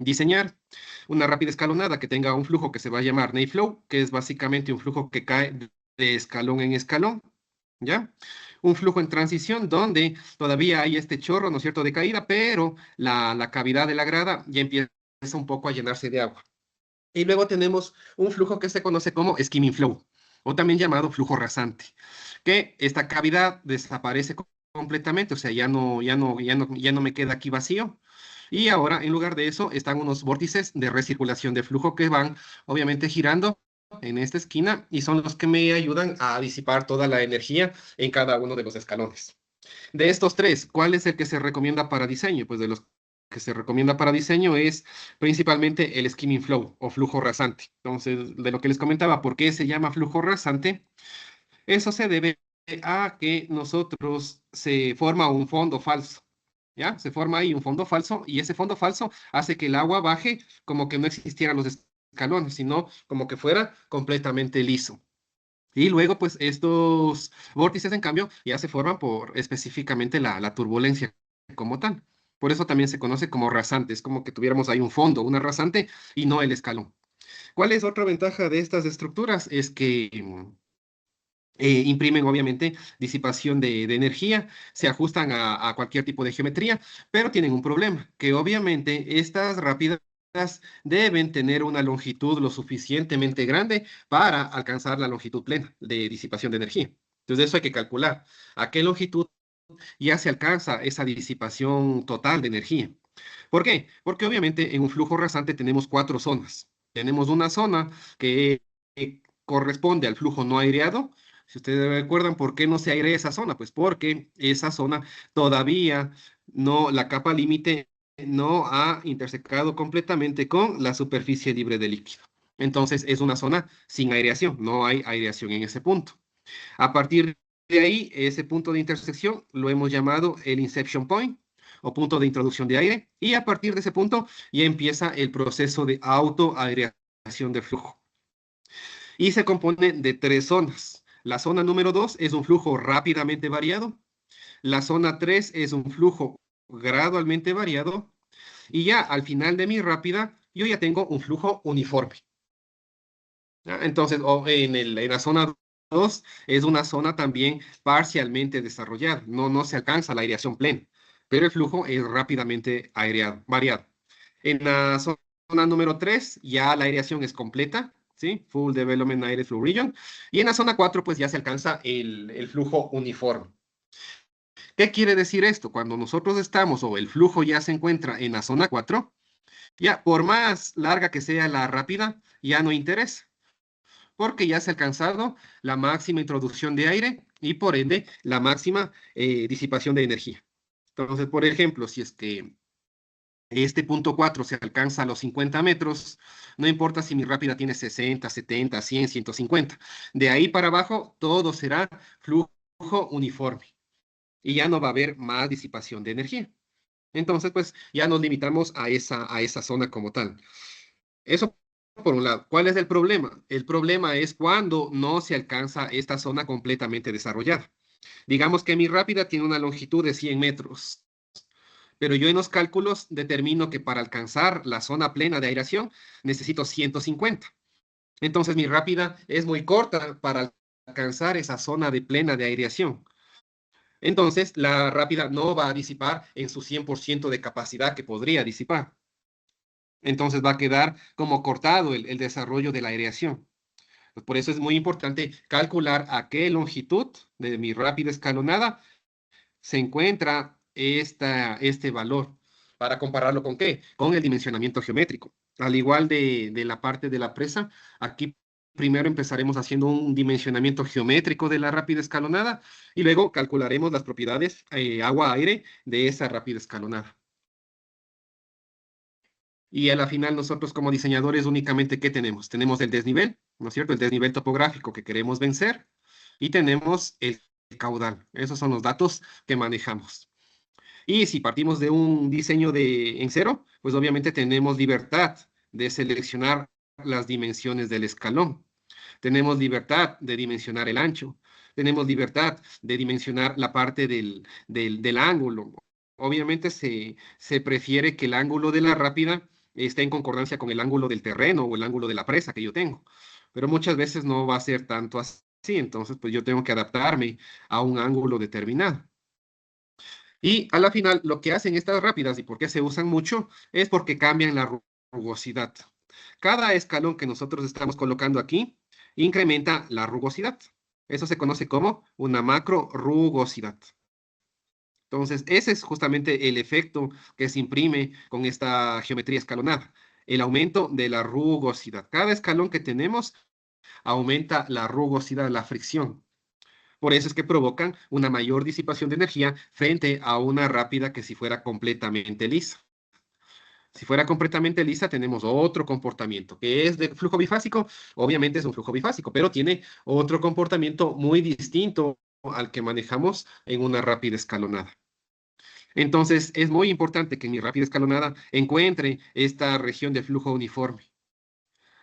diseñar una rápida escalonada que tenga un flujo que se va a llamar Flow, que es básicamente un flujo que cae de escalón en escalón, ¿ya? Un flujo en transición donde todavía hay este chorro, ¿no es cierto?, de caída, pero la cavidad de la grada ya empieza un poco a llenarse de agua. Y luego tenemos un flujo que se conoce como skimming flow, o también llamado flujo rasante, que esta cavidad desaparece completamente, o sea, ya no me queda aquí vacío. Y ahora, en lugar de eso, están unos vórtices de recirculación de flujo que van, obviamente, girando en esta esquina y son los que me ayudan a disipar toda la energía en cada uno de los escalones. De estos tres, ¿cuál es el que se recomienda para diseño? Pues de los que se recomienda para diseño es principalmente el skimming flow o flujo rasante. Entonces, de lo que les comentaba, ¿por qué se llama flujo rasante? Eso se debe a que nosotros se forma un fondo falso. ¿Ya? Se forma ahí un fondo falso y ese fondo falso hace que el agua baje como que no existieran los escalones, sino como que fuera completamente liso. Y luego, pues, estos vórtices, en cambio, ya se forman por específicamente la turbulencia como tal. Por eso también se conoce como rasante. Es como que tuviéramos ahí un fondo, una rasante, y no el escalón. ¿Cuál es otra ventaja de estas estructuras? Es que imprimen, obviamente, disipación de energía, se ajustan a cualquier tipo de geometría, pero tienen un problema, que obviamente estas rápidas deben tener una longitud lo suficientemente grande para alcanzar la longitud plena de disipación de energía. Entonces, eso hay que calcular. ¿A qué longitud ya se alcanza esa disipación total de energía? ¿Por qué? Porque obviamente en un flujo rasante tenemos cuatro zonas. Tenemos una zona que corresponde al flujo no aireado. Si ustedes recuerdan, ¿por qué no se airea esa zona? Pues porque esa zona todavía no, la capa límite no ha intersecado completamente con la superficie libre de líquido. Entonces es una zona sin aireación, no hay aireación en ese punto. A partir de ahí, ese punto de intersección lo hemos llamado el inception point o punto de introducción de aire, y a partir de ese punto ya empieza el proceso de autoaireación de flujo. Y se compone de tres zonas. La zona número 2 es un flujo rápidamente variado, la zona 3 es un flujo gradualmente variado, y ya al final de mi rápida, yo ya tengo un flujo uniforme. ¿Ya? Entonces, en la zona 2 es una zona también parcialmente desarrollada, no se alcanza la aireación plena, pero el flujo es rápidamente variado. En la zona número 3 ya la aireación es completa, ¿sí? Full Development Air Flow Region, y en la zona 4 pues ya se alcanza el flujo uniforme. ¿Qué quiere decir esto? Cuando nosotros estamos o el flujo ya se encuentra en la zona 4, ya por más larga que sea la rápida, ya no interesa porque ya se ha alcanzado la máxima introducción de aire y por ende la máxima disipación de energía. Entonces, por ejemplo, si es que este punto 4 se alcanza a los 50 metros, no importa si mi rápida tiene 60, 70, 100, 150. De ahí para abajo, todo será flujo uniforme y ya no va a haber más disipación de energía. Entonces, pues ya nos limitamos a esa zona como tal. Eso por un lado. ¿Cuál es el problema? El problema es cuando no se alcanza esta zona completamente desarrollada. Digamos que mi rápida tiene una longitud de 100 metros, pero yo en los cálculos determino que para alcanzar la zona plena de aireación necesito 150. Entonces mi rápida es muy corta para alcanzar esa zona de plena de aireación. Entonces la rápida no va a disipar en su 100% de capacidad que podría disipar. Entonces va a quedar como cortado el desarrollo de la aireación. Pues por eso es muy importante calcular a qué longitud de mi rápida escalonada se encuentra este valor para compararlo con qué, con el dimensionamiento geométrico. Al igual de la parte de la presa, aquí primero empezaremos haciendo un dimensionamiento geométrico de la rápida escalonada y luego calcularemos las propiedades agua-aire de esa rápida escalonada. Y a la final nosotros como diseñadores únicamente ¿qué tenemos? Tenemos el desnivel, ¿no es cierto? El desnivel topográfico que queremos vencer y tenemos el caudal. Esos son los datos que manejamos. Y si partimos de un diseño en cero, pues obviamente tenemos libertad de seleccionar las dimensiones del escalón. Tenemos libertad de dimensionar el ancho. Tenemos libertad de dimensionar la parte del ángulo. Obviamente se prefiere que el ángulo de la rápida esté en concordancia con el ángulo del terreno o el ángulo de la presa que yo tengo. Pero muchas veces no va a ser tanto así, entonces pues yo tengo que adaptarme a un ángulo determinado. Y a la final, lo que hacen estas rápidas y por qué se usan mucho es porque cambian la rugosidad. Cada escalón que nosotros estamos colocando aquí incrementa la rugosidad. Eso se conoce como una macro rugosidad. Entonces, ese es justamente el efecto que se imprime con esta geometría escalonada, el aumento de la rugosidad. Cada escalón que tenemos aumenta la rugosidad, la fricción. Por eso es que provocan una mayor disipación de energía frente a una rápida que si fuera completamente lisa. Si fuera completamente lisa, tenemos otro comportamiento, que es de flujo bifásico. Obviamente es un flujo bifásico, pero tiene otro comportamiento muy distinto al que manejamos en una rápida escalonada. Entonces, es muy importante que en mi rápida escalonada encuentre esta región de flujo uniforme.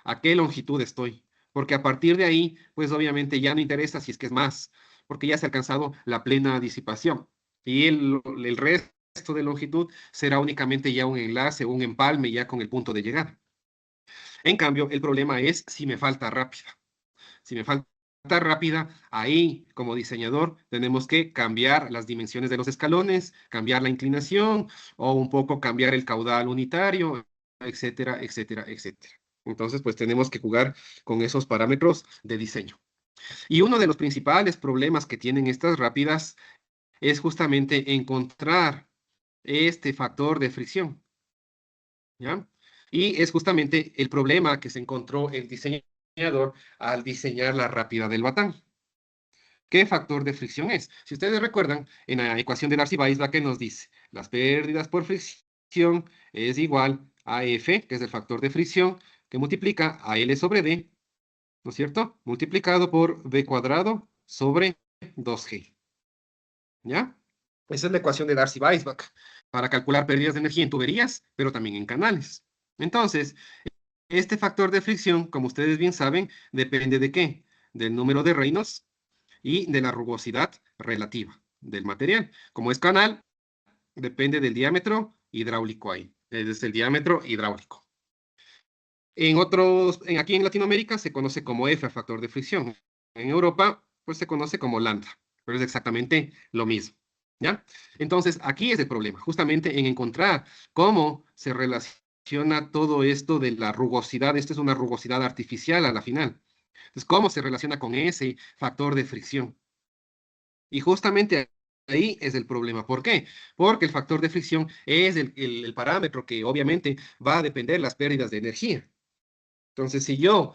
¿A qué longitud estoy? Porque a partir de ahí, pues obviamente ya no interesa si es que es más, porque ya se ha alcanzado la plena disipación. Y el resto de longitud será únicamente ya un enlace, un empalme ya con el punto de llegada. En cambio, el problema es si me falta rápida. Si me falta rápida, ahí como diseñador tenemos que cambiar las dimensiones de los escalones, cambiar la inclinación o un poco cambiar el caudal unitario, etcétera, etcétera, etcétera. Entonces, pues tenemos que jugar con esos parámetros de diseño. Y uno de los principales problemas que tienen estas rápidas es justamente encontrar este factor de fricción, ¿ya? Y es justamente el problema que se encontró el diseñador al diseñar la rápida del Batán. ¿Qué factor de fricción es? Si ustedes recuerdan, en la ecuación de Darcy-Weisbach que nos dice, las pérdidas por fricción es igual a F, que es el factor de fricción, que multiplica a L sobre D, ¿no es cierto? Multiplicado por B cuadrado sobre 2G, ¿ya? Esa es la ecuación de Darcy-Weisbach para calcular pérdidas de energía en tuberías, pero también en canales. Entonces, este factor de fricción, como ustedes bien saben, depende de ¿qué? Del número de Reynolds y de la rugosidad relativa del material. Como es canal, depende del diámetro hidráulico ahí. Es el diámetro hidráulico. Aquí en Latinoamérica se conoce como F, factor de fricción. En Europa, pues se conoce como lambda, pero es exactamente lo mismo. ¿Ya? Entonces, aquí es el problema, justamente en encontrar cómo se relaciona todo esto de la rugosidad. Esto es una rugosidad artificial a la final. Entonces, ¿cómo se relaciona con ese factor de fricción? Y justamente ahí es el problema. ¿Por qué? Porque el factor de fricción es el parámetro que obviamente va a depender de las pérdidas de energía. Entonces, si yo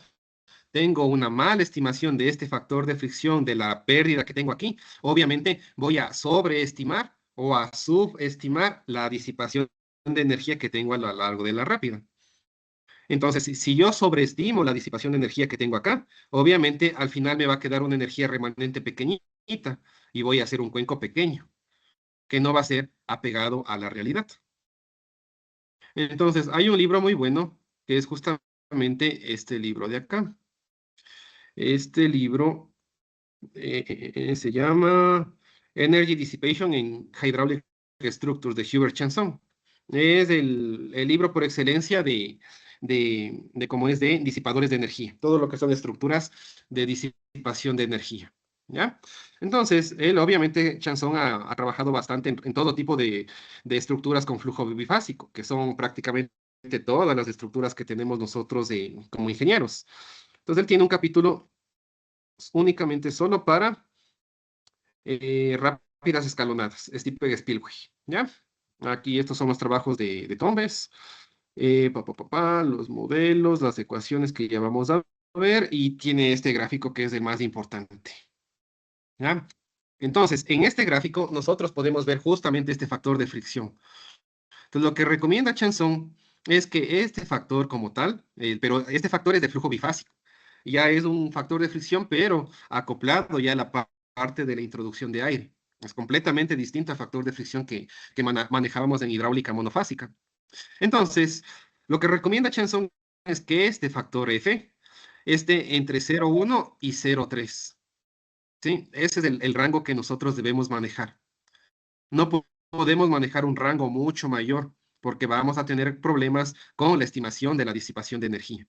tengo una mala estimación de este factor de fricción, de la pérdida que tengo aquí, obviamente voy a sobreestimar o a subestimar la disipación de energía que tengo a lo largo de la rápida. Entonces, si yo sobreestimo la disipación de energía que tengo acá, obviamente al final me va a quedar una energía remanente pequeñita y voy a hacer un cuenco pequeño, que no va a ser apegado a la realidad. Entonces, hay un libro muy bueno que es justamente este libro de acá. Este libro se llama Energy Dissipation in Hydraulic Structures de Hubert Chanson. Es el libro por excelencia de cómo es de disipadores de energía, todo lo que son estructuras de disipación de energía. ¿Ya? Entonces, él obviamente, Chanson ha trabajado bastante en todo tipo de estructuras con flujo bifásico, que son prácticamente todas las estructuras que tenemos nosotros como ingenieros. Entonces, él tiene un capítulo únicamente solo para rápidas escalonadas, es tipo de Spillway, ¿ya? Aquí estos son los trabajos de Tombes, los modelos, las ecuaciones que ya vamos a ver, y tiene este gráfico que es el más importante, ¿ya? Entonces, en este gráfico nosotros podemos ver justamente este factor de fricción. Entonces, lo que recomienda Chanson es que este factor como tal, pero este factor es de flujo bifásico, ya es un factor de fricción, pero acoplado ya a la parte de la introducción de aire. Es completamente distinto al factor de fricción que manejábamos en hidráulica monofásica. Entonces, lo que recomienda Chanson es que este factor F esté entre 0,1 y 0,3. ¿Sí? Ese es el rango que nosotros debemos manejar. No podemos manejar un rango mucho mayor porque vamos a tener problemas con la estimación de la disipación de energía.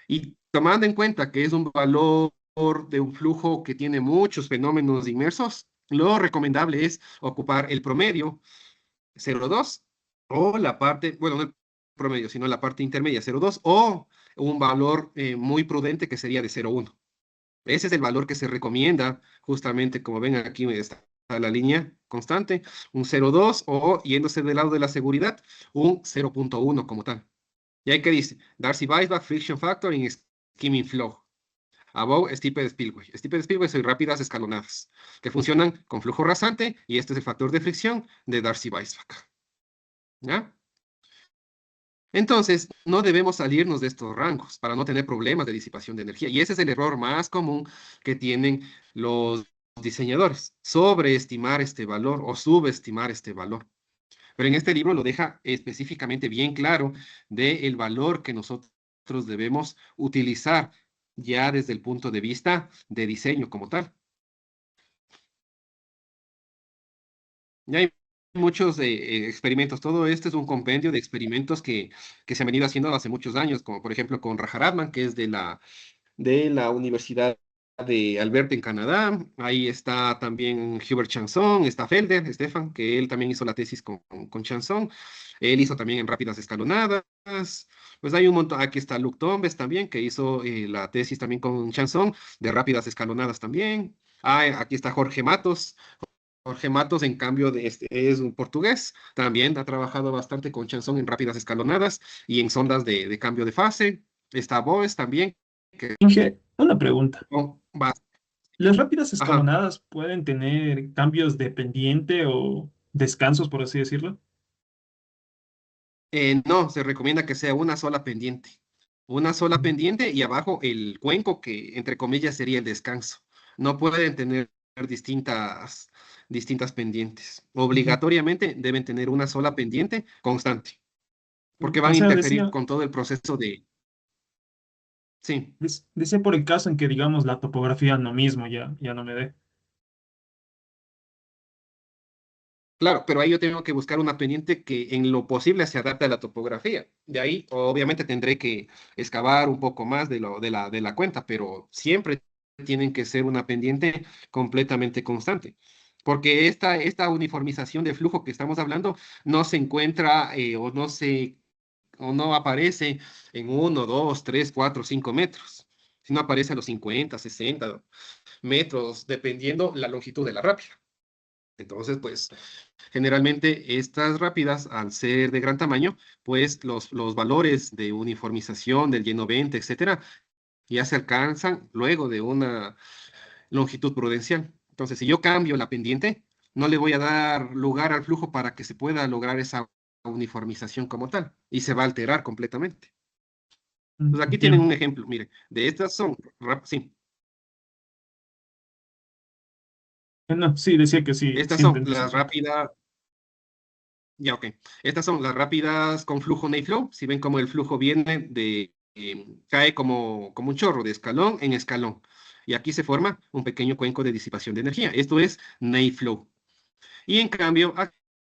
Y tomando en cuenta que es un valor de un flujo que tiene muchos fenómenos inmersos, lo recomendable es ocupar el promedio 0,2 o la parte, bueno, no el promedio, sino la parte intermedia 0,2 o un valor muy prudente que sería de 0,1. Ese es el valor que se recomienda, justamente como ven aquí está la línea constante, un 0,2 o yéndose del lado de la seguridad, un 0,1 como tal. Y ahí que dice, Darcy-Weisbach Friction Factor in Skimming Flow. Above Steeped Spillway. Steeped Spillway son rápidas escalonadas, que funcionan con flujo rasante, y este es el factor de fricción de Darcy-Weisbach. ¿Ya? Entonces, no debemos salirnos de estos rangos para no tener problemas de disipación de energía. Y ese es el error más común que tienen los diseñadores, sobreestimar este valor o subestimar este valor. Pero en este libro lo deja específicamente bien claro del valor que nosotros debemos utilizar ya desde el punto de vista de diseño como tal. Ya hay muchos experimentos. Todo esto es un compendio de experimentos que se han venido haciendo hace muchos años, como por ejemplo con Rajaratnam, que es de la Universidad de Alberta en Canadá. Ahí está también Hubert Chanson, está Felder, Stefan, que él también hizo la tesis con Chanson. Él hizo también en rápidas escalonadas. Pues hay un montón, aquí está Luc Tombes también, que hizo la tesis también con Chanson, de rápidas escalonadas también. Ah, aquí está Jorge Matos. Jorge Matos, en cambio, es un portugués, también ha trabajado bastante con Chanson en rápidas escalonadas y en sondas de cambio de fase. Está Boes también, que Inge, una pregunta. oh, ¿Las rápidas ajá. escalonadas pueden tener cambios de pendiente o descansos, por así decirlo? No, se recomienda que sea una sola pendiente. Una sola pendiente y abajo el cuenco que, entre comillas, sería el descanso. No pueden tener distintas pendientes. Ujú. Obligatoriamente deben tener una sola pendiente constante, porque van O a sea, interferir con todo el proceso de... Sí. decía por el caso en que, digamos, la topografía no mismo ya no me dé. Claro, pero ahí yo tengo que buscar una pendiente que en lo posible se adapte a la topografía. De ahí, obviamente, tendré que excavar un poco más de la cuenta, pero siempre tienen que ser una pendiente completamente constante. Porque esta uniformización de flujo que estamos hablando no se encuentra o no aparece en 1, 2, 3, 4, 5 metros, sino aparece a los 50, 60 metros, dependiendo la longitud de la rápida. Entonces, pues generalmente estas rápidas, al ser de gran tamaño, pues los valores de uniformización del lleno 20, etcétera, ya se alcanzan luego de una longitud prudencial. Entonces, si yo cambio la pendiente, no le voy a dar lugar al flujo para que se pueda lograr esa uniformización como tal y se va a alterar completamente. Entonces, aquí tienen Entiendo. un ejemplo, mire, de estas son, sí, No, sí, decía que sí, estas sí son entendí esa las parte. rápidas. Ya, ok. Estas son las rápidas con flujo Ney-Flow. Si ven como el flujo viene cae como un chorro de escalón en escalón. Y aquí se forma un pequeño cuenco de disipación de energía. Esto es Ney-Flow. Y en cambio,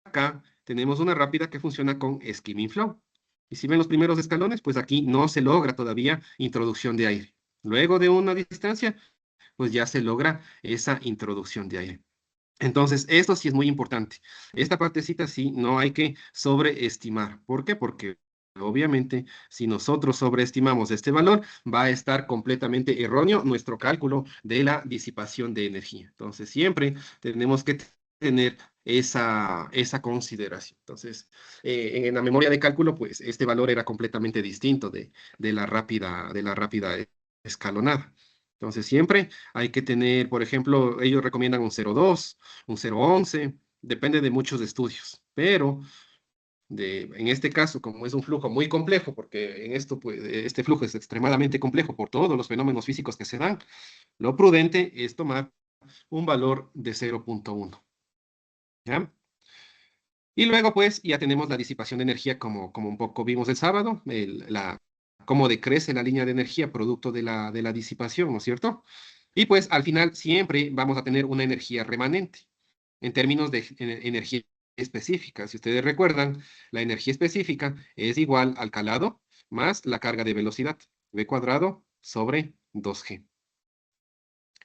acá tenemos una rápida que funciona con Skimming Flow. Y si ven los primeros escalones, pues aquí no se logra todavía introducción de aire. Luego de una distancia, pues ya se logra esa introducción de aire. Entonces, esto sí es muy importante. Esta partecita sí no hay que sobreestimar. ¿Por qué? Porque obviamente si nosotros sobreestimamos este valor, va a estar completamente erróneo nuestro cálculo de la disipación de energía. Entonces, siempre tenemos que tener esa consideración. Entonces, en la memoria de cálculo, pues este valor era completamente distinto de la rápida escalonada. Entonces, siempre hay que tener, por ejemplo, ellos recomiendan un 0,2, un 0,11, depende de muchos estudios, pero en este caso, como es un flujo muy complejo, porque en esto, pues, este flujo es extremadamente complejo por todos los fenómenos físicos que se dan, lo prudente es tomar un valor de 0,1. ¿Ya? Y luego, pues, ya tenemos la disipación de energía como un poco vimos el sábado, cómo decrece la línea de energía producto de la disipación, ¿no es cierto? Y pues al final siempre vamos a tener una energía remanente en términos de energía específica. Si ustedes recuerdan, la energía específica es igual al calado más la carga de velocidad, v cuadrado sobre 2g.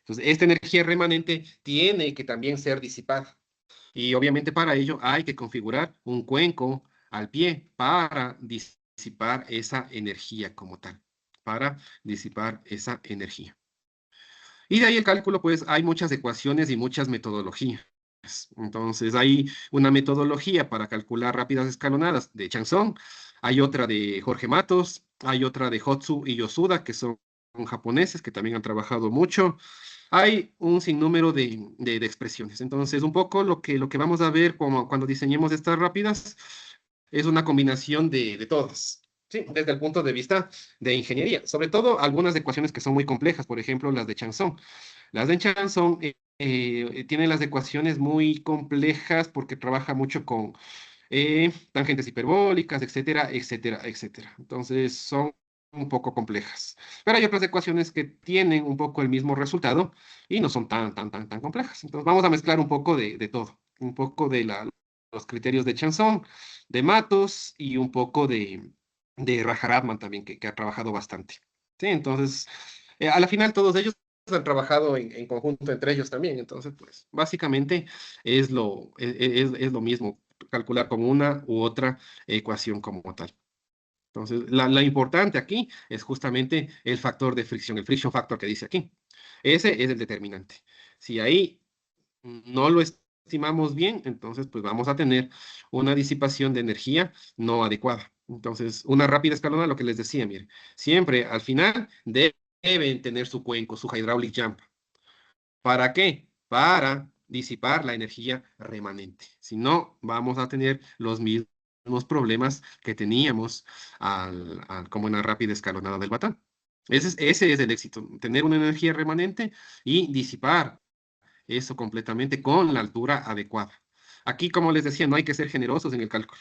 Entonces, esta energía remanente tiene que también ser disipada. Y obviamente para ello hay que configurar un cuenco al pie para disipar esa energía como tal, para disipar esa energía. Y de ahí el cálculo, pues hay muchas ecuaciones y muchas metodologías. Entonces, hay una metodología para calcular rápidas escalonadas de Chanson, hay otra de Jorge Matos, hay otra de Hotsu y Yosuda, que son japoneses que también han trabajado mucho. Hay un sinnúmero de expresiones. Entonces, un poco lo que vamos a ver como cuando diseñemos estas rápidas es una combinación de todas. Sí, desde el punto de vista de ingeniería, sobre todo algunas ecuaciones que son muy complejas, por ejemplo, las de Chanson. Las de Chanson tienen las ecuaciones muy complejas porque trabaja mucho con tangentes hiperbólicas, etcétera, etcétera, etcétera. Entonces son un poco complejas. Pero hay otras ecuaciones que tienen un poco el mismo resultado y no son tan complejas. Entonces vamos a mezclar un poco de todo, un poco de los criterios de Chanson, de Matos y un poco de Rajaratnam también, que ha trabajado bastante. Sí, entonces, a la final todos ellos han trabajado en conjunto entre ellos también. Entonces, pues, básicamente es lo mismo calcular con una u otra ecuación como tal. Entonces, la importante aquí es justamente el factor de fricción, el friction factor que dice aquí. Ese es el determinante. Si ahí no lo estimamos bien, entonces pues vamos a tener una disipación de energía no adecuada. Entonces, una rápida escalona, lo que les decía, mire, siempre al final deben tener su cuenco, su hydraulic jump. ¿Para qué? Para disipar la energía remanente. Si no, vamos a tener los mismos problemas que teníamos como en la rápida escalonada del Batán. Ese es el éxito, tener una energía remanente y disipar eso completamente con la altura adecuada. Aquí, como les decía, no hay que ser generosos en el cálculo,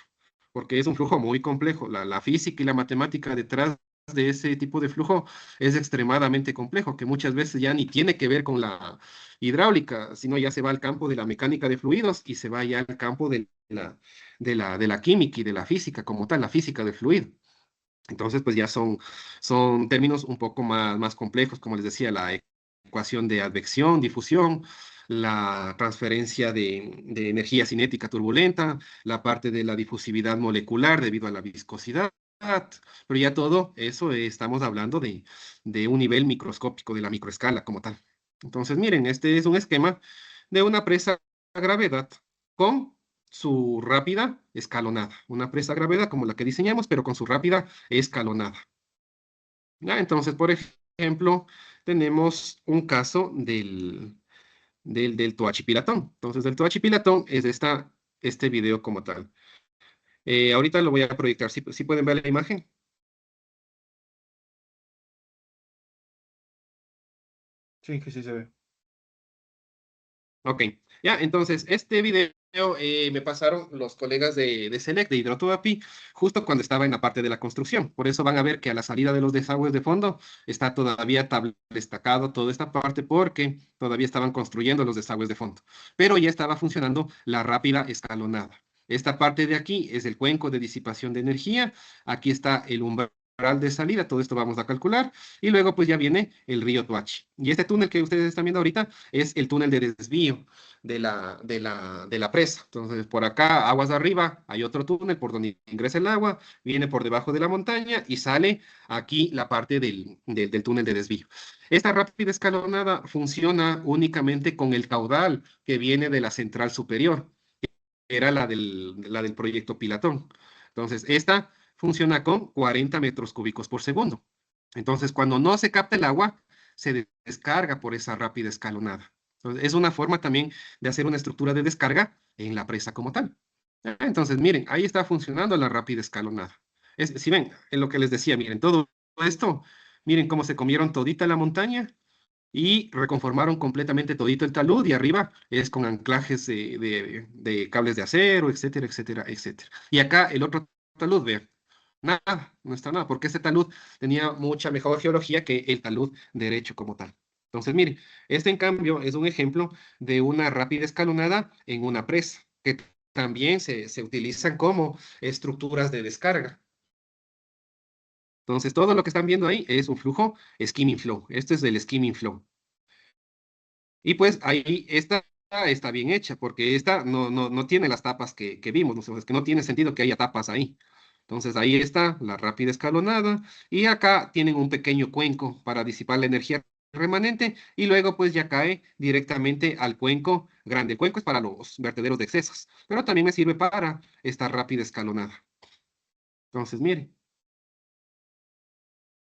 porque es un flujo muy complejo. La física y la matemática detrás de ese tipo de flujo es extremadamente complejo, que muchas veces ya ni tiene que ver con la hidráulica, sino ya se va al campo de la mecánica de fluidos y se va ya al campo de la química y de la física como tal, la física del fluido. Entonces, pues ya son términos un poco más complejos, como les decía, la ecuación de advección, difusión, la transferencia de energía cinética turbulenta, la parte de la difusividad molecular debido a la viscosidad, pero ya todo eso estamos hablando de un nivel microscópico, de la microescala como tal. Entonces, miren, este es un esquema de una presa a gravedad con su rápida escalonada. Una presa a gravedad como la que diseñamos, pero con su rápida escalonada. ¿Ya? Entonces, por ejemplo, tenemos un caso del Toachi Pilatón. Entonces, del Toachi Pilatón es este video como tal. Ahorita lo voy a proyectar. ¿Sí pueden ver la imagen? Sí, que sí se ve. Ok, ya, entonces este video me pasaron los colegas de Select, de Hidrotuapi, justo cuando estaba en la parte de la construcción. Por eso van a ver que a la salida de los desagües de fondo está todavía destacado toda esta parte porque todavía estaban construyendo los desagües de fondo. Pero ya estaba funcionando la rápida escalonada. Esta parte de aquí es el cuenco de disipación de energía. Aquí está el umbral de salida, todo esto vamos a calcular. Y luego pues ya viene el río Tuachi. Y este túnel que ustedes están viendo ahorita es el túnel de desvío de la presa. Entonces, por acá, aguas de arriba, hay otro túnel por donde ingresa el agua, viene por debajo de la montaña y sale aquí la parte del túnel de desvío. Esta rápida escalonada funciona únicamente con el caudal que viene de la central superior, que era la del proyecto Pilatón. Entonces, esta funciona con 40 metros cúbicos por segundo. Entonces, cuando no se capta el agua, se descarga por esa rápida escalonada. Entonces, es una forma también de hacer una estructura de descarga en la presa como tal. Entonces, miren, ahí está funcionando la rápida escalonada. Si ven, en lo que les decía, miren, todo esto, miren cómo se comieron todita la montaña y reconformaron completamente todito el talud y arriba es con anclajes de cables de acero, etcétera, etcétera, etcétera. Y acá el otro talud, vean, nada, no está nada, porque este talud tenía mucha mejor geología que el talud derecho como tal. Entonces, mire, este en cambio es un ejemplo de una rápida escalonada en una presa, que también se utilizan como estructuras de descarga. Entonces, todo lo que están viendo ahí es un flujo skimming flow. Este es el skimming flow. Y pues ahí esta está bien hecha, porque esta no tiene las tapas que vimos, ¿no? O sea, es que no tiene sentido que haya tapas ahí. Entonces ahí está la rápida escalonada y acá tienen un pequeño cuenco para disipar la energía remanente y luego pues ya cae directamente al cuenco grande. El cuenco es para los vertederos de excesos, pero también me sirve para esta rápida escalonada. Entonces, mire,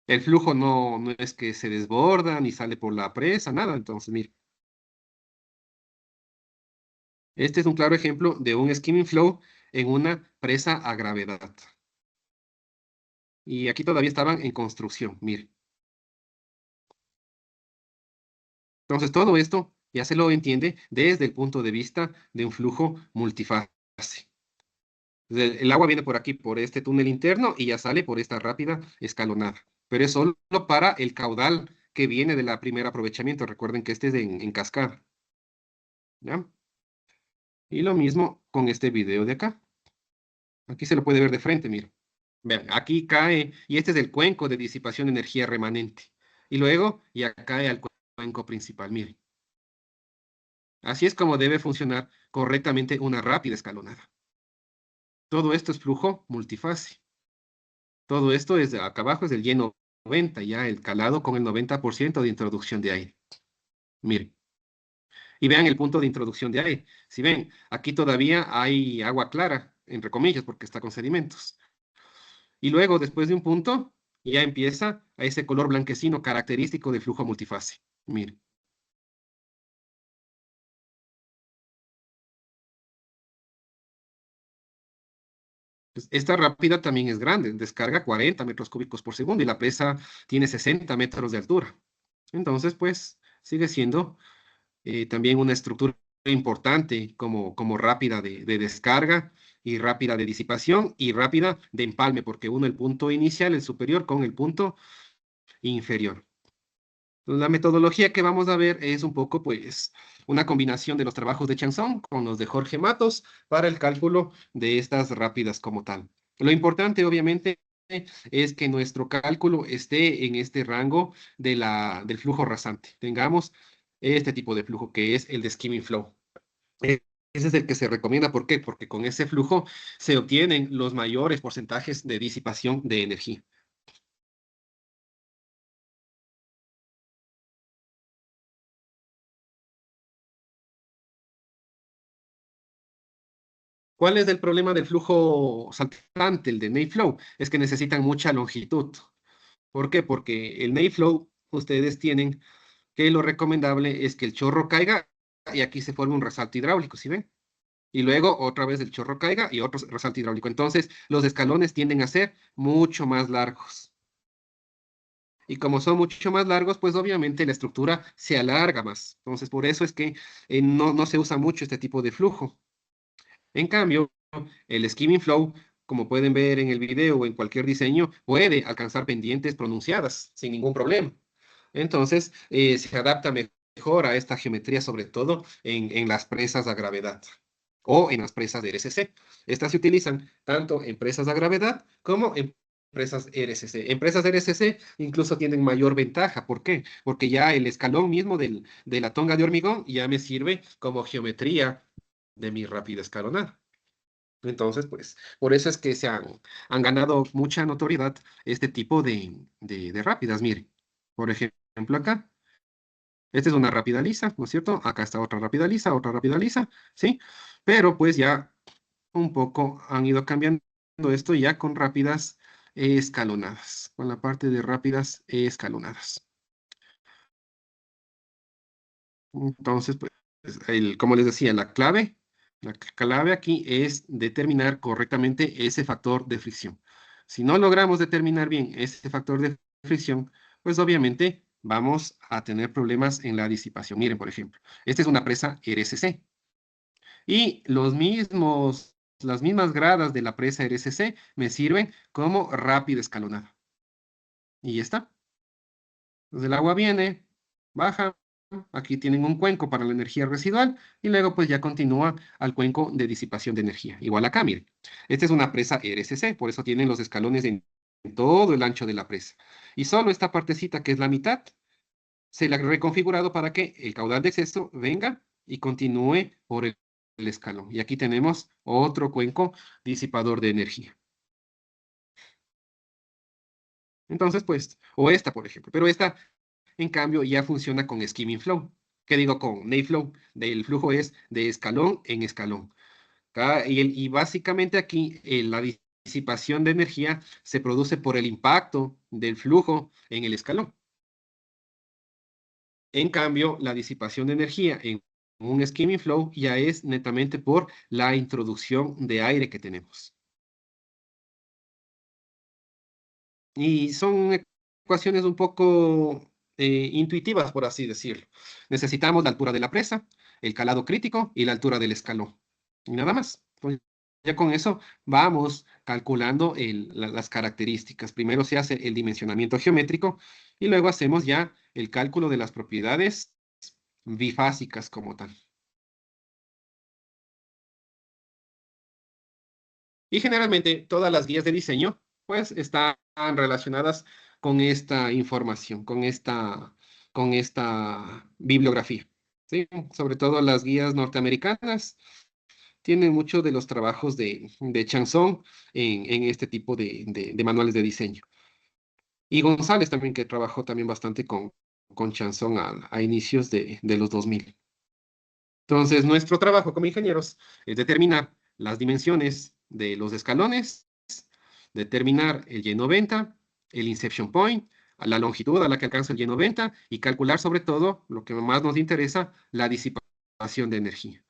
el flujo no es que se desborda ni sale por la presa, nada. Entonces, mire. Este es un claro ejemplo de un skimming flow en una presa a gravedad. Y aquí todavía estaban en construcción, mire. Entonces todo esto ya se lo entiende desde el punto de vista de un flujo multifase. El agua viene por aquí, por este túnel interno, y ya sale por esta rápida escalonada. Pero es solo para el caudal que viene del primer aprovechamiento. Recuerden que este es en cascada. ¿Ya? Y lo mismo con este video de acá. Aquí se lo puede ver de frente, mire. Vean, aquí cae, y este es el cuenco de disipación de energía remanente. Y luego ya cae al cuenco principal, miren. Así es como debe funcionar correctamente una rápida escalonada. Todo esto es flujo multifase. Todo esto es, acá abajo es el Y90, ya el calado con el 90% de introducción de aire. Miren. Y vean el punto de introducción de aire. Si ven, aquí todavía hay agua clara, entre comillas, porque está con sedimentos. Y luego, después de un punto, ya empieza a ese color blanquecino característico del flujo multifase. Miren. Pues, esta rápida también es grande, descarga 40 metros cúbicos por segundo y la presa tiene 60 metros de altura. Entonces, pues, sigue siendo también una estructura importante como rápida de descarga y rápida de disipación y rápida de empalme, porque uno el punto inicial, el superior, con el punto inferior. La metodología que vamos a ver es un poco, pues, una combinación de los trabajos de Chanson con los de Jorge Matos para el cálculo de estas rápidas como tal. Lo importante, obviamente, es que nuestro cálculo esté en este rango del flujo rasante. Tengamos este tipo de flujo que es el de skimming flow. E- Ese es el que se recomienda. ¿Por qué? Porque con ese flujo se obtienen los mayores porcentajes de disipación de energía. ¿Cuál es el problema del flujo saltante, el de Nayflow? Es que necesitan mucha longitud. ¿Por qué? Porque el Nayflow, ustedes tienen que lo recomendable es que el chorro caiga y aquí se forme un resalto hidráulico, ¿sí ven? Y luego otra vez el chorro caiga y otro resalto hidráulico. Entonces, los escalones tienden a ser mucho más largos. Y como son mucho más largos, pues obviamente la estructura se alarga más. Entonces, por eso es que no se usa mucho este tipo de flujo. En cambio, el skimming flow, como pueden ver en el video o en cualquier diseño, puede alcanzar pendientes pronunciadas sin ningún problema. Entonces, se adapta mejor a esta geometría, sobre todo en las presas a gravedad o en las presas de RCC. Estas se utilizan tanto en presas a gravedad como en presas RCC. En presas RCC incluso tienen mayor ventaja. ¿Por qué? Porque ya el escalón mismo de la tonga de hormigón ya me sirve como geometría de mi rápida escalonada. Entonces, pues, por eso es que han ganado mucha notoriedad este tipo de rápidas. Mire, por ejemplo, acá, esta es una rápida lisa, ¿no es cierto? Acá está otra rápida lisa, ¿sí? Pero pues ya un poco han ido cambiando esto ya con rápidas escalonadas, con la parte de rápidas escalonadas. Entonces, pues, como les decía, la clave aquí es determinar correctamente ese factor de fricción. Si no logramos determinar bien ese factor de fricción, pues obviamente vamos a tener problemas en la disipación. Miren, por ejemplo, esta es una presa RSC y las mismas gradas de la presa RSC me sirven como rápida escalonada. Y ya está. Entonces el agua viene, baja, Aquí tienen un cuenco para la energía residual y luego pues ya continúa al cuenco de disipación de energía. Igual acá, miren. Esta es una presa RSC, por eso tienen los escalones en todo el ancho de la presa. Y solo esta partecita que es la mitad se la ha reconfigurado para que el caudal de exceso venga y continúe por el escalón. Y aquí tenemos otro cuenco disipador de energía. Entonces, pues, o esta, por ejemplo, pero esta, en cambio, ya funciona con skimming flow. ¿Qué digo con Ney flow? El flujo es de escalón en escalón. Y básicamente aquí la disipación de energía se produce por el impacto del flujo en el escalón. En cambio, la disipación de energía en un skimming flow ya es netamente por la introducción de aire que tenemos. Y son ecuaciones un poco intuitivas, por así decirlo. Necesitamos la altura de la presa, el calado crítico y la altura del escalón. Y nada más. Pues ya con eso vamos calculando las características. Primero se hace el dimensionamiento geométrico y luego hacemos ya el cálculo de las propiedades bifásicas como tal. Y generalmente todas las guías de diseño pues están relacionadas con esta información, con esta bibliografía. ¿Sí? Sobre todo las guías norteamericanas tienen muchos de los trabajos de Chanson en este tipo de manuales de diseño. Y González también, que trabajó también bastante con Chanson a inicios de los 2000. Entonces, nuestro trabajo como ingenieros es determinar las dimensiones de los escalones, determinar el Y90, el inception point, a la longitud a la que alcanza el Y90 y calcular sobre todo, lo que más nos interesa, la disipación de energía.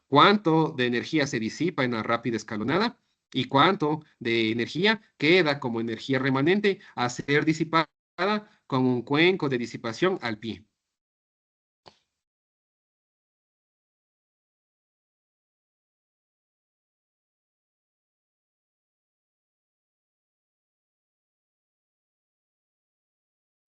Cuánto de energía se disipa en la rápida escalonada y cuánto de energía queda como energía remanente a ser disipada con un cuenco de disipación al pie.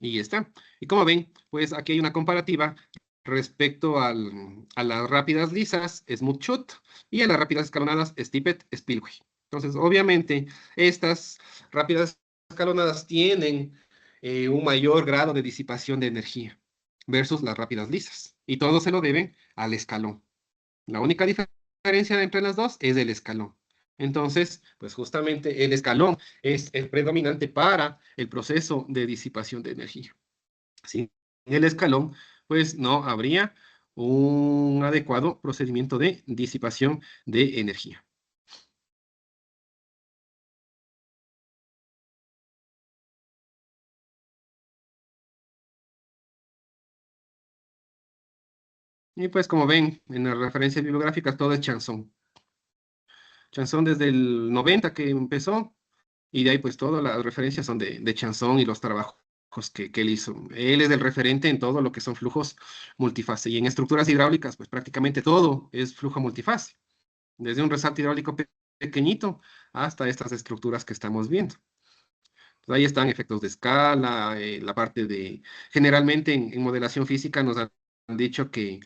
Y ya está. Y como ven, pues aquí hay una comparativa respecto a las rápidas lisas, Smooth Shot, y a las rápidas escalonadas, Steeped Spillway. Entonces, obviamente, estas rápidas escalonadas tienen un mayor grado de disipación de energía versus las rápidas lisas. Y todo se lo deben al escalón. La única diferencia entre las dos es el escalón. Entonces, pues justamente el escalón es el predominante para el proceso de disipación de energía. Sin el escalón, pues no habría un adecuado procedimiento de disipación de energía. Y pues como ven, en las referencias bibliográficas todo es Chanson. Chanson desde el 90 que empezó, y de ahí pues todas las referencias son de Chanson y los trabajos que él hizo. Él es el referente en todo lo que son flujos multifase. Y en estructuras hidráulicas, pues prácticamente todo es flujo multifase. Desde un resalto hidráulico pequeñito hasta estas estructuras que estamos viendo. Pues ahí están efectos de escala, la parte de... Generalmente en modelación física nos han dicho que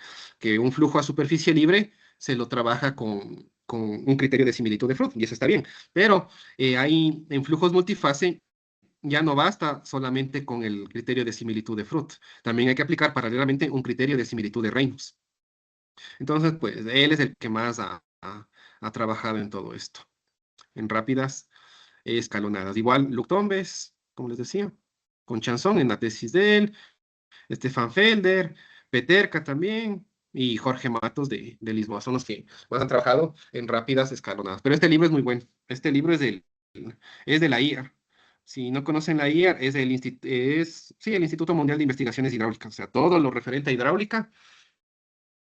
un flujo a superficie libre se lo trabaja con un criterio de similitud de Freud, y eso está bien. Pero ahí en flujos multifase ya no basta solamente con el criterio de similitud de Freud. También hay que aplicar paralelamente un criterio de similitud de Reynolds. Entonces, pues él es el que más ha trabajado en todo esto, en rápidas escalonadas. Igual Luc Tombes, como les decía, con Chanson en la tesis de él, Stefan Felder, Peterka también, y Jorge Matos de Lisboa. Son los que más han trabajado en rápidas escalonadas. Pero este libro es muy bueno. Este libro es de la IAR. Si no conocen la IAR, sí, el Instituto Mundial de Investigaciones Hidráulicas. O sea, todo lo referente a hidráulica,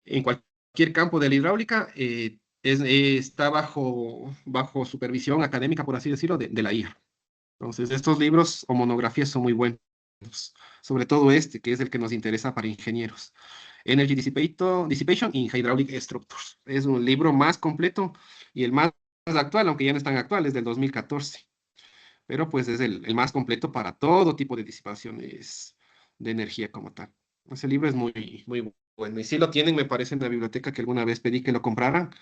en cualquier campo de la hidráulica, está bajo supervisión académica, por así decirlo, de la IAR. Entonces, estos libros o monografías son muy buenos, sobre todo este, que es el que nos interesa para ingenieros. Energy Dissipation in Hydraulic Structures. Es un libro más completo y el más actual, aunque ya no es tan actual, es del 2014. Pero pues es el más completo para todo tipo de disipaciones de energía como tal. Ese libro es muy bueno. Y si lo tienen, me parece en la biblioteca que alguna vez pedí que lo compraran,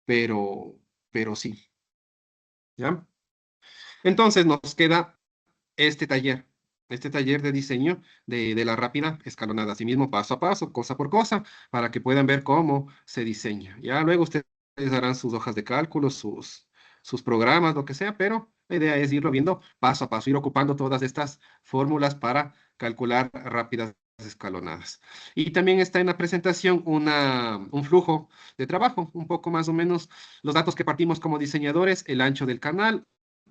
pero, pero sí, ¿ya? Entonces nos queda este taller, este taller de diseño de la rápida escalonada, asimismo paso a paso, cosa por cosa, para que puedan ver cómo se diseña. Ya luego ustedes harán sus hojas de cálculo, sus programas, lo que sea, pero la idea es irlo viendo paso a paso, ir ocupando todas estas fórmulas para calcular rápidas escalonadas. Y también está en la presentación un flujo de trabajo, un poco más o menos los datos que partimos como diseñadores, el ancho del canal,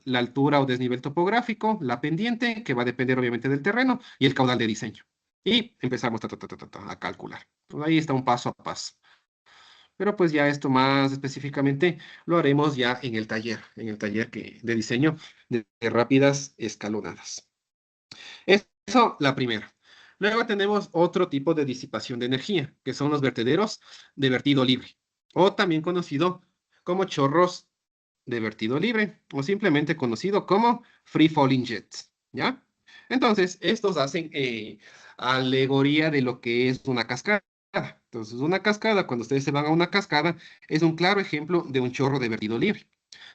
la altura o desnivel topográfico, la pendiente, que va a depender obviamente del terreno, y el caudal de diseño. Y empezamos a calcular. Pues ahí está un paso a paso. Pero pues ya esto más específicamente lo haremos ya en el taller de diseño de rápidas escalonadas. Eso, la primera. Luego tenemos otro tipo de disipación de energía, que son los vertederos de vertido libre, o también conocido como chorros de vertido libre, o simplemente conocido como free falling jets, ¿ya? Entonces, estos hacen alegoría de lo que es una cascada. Entonces, una cascada, cuando ustedes se van a una cascada, es un claro ejemplo de un chorro de vertido libre.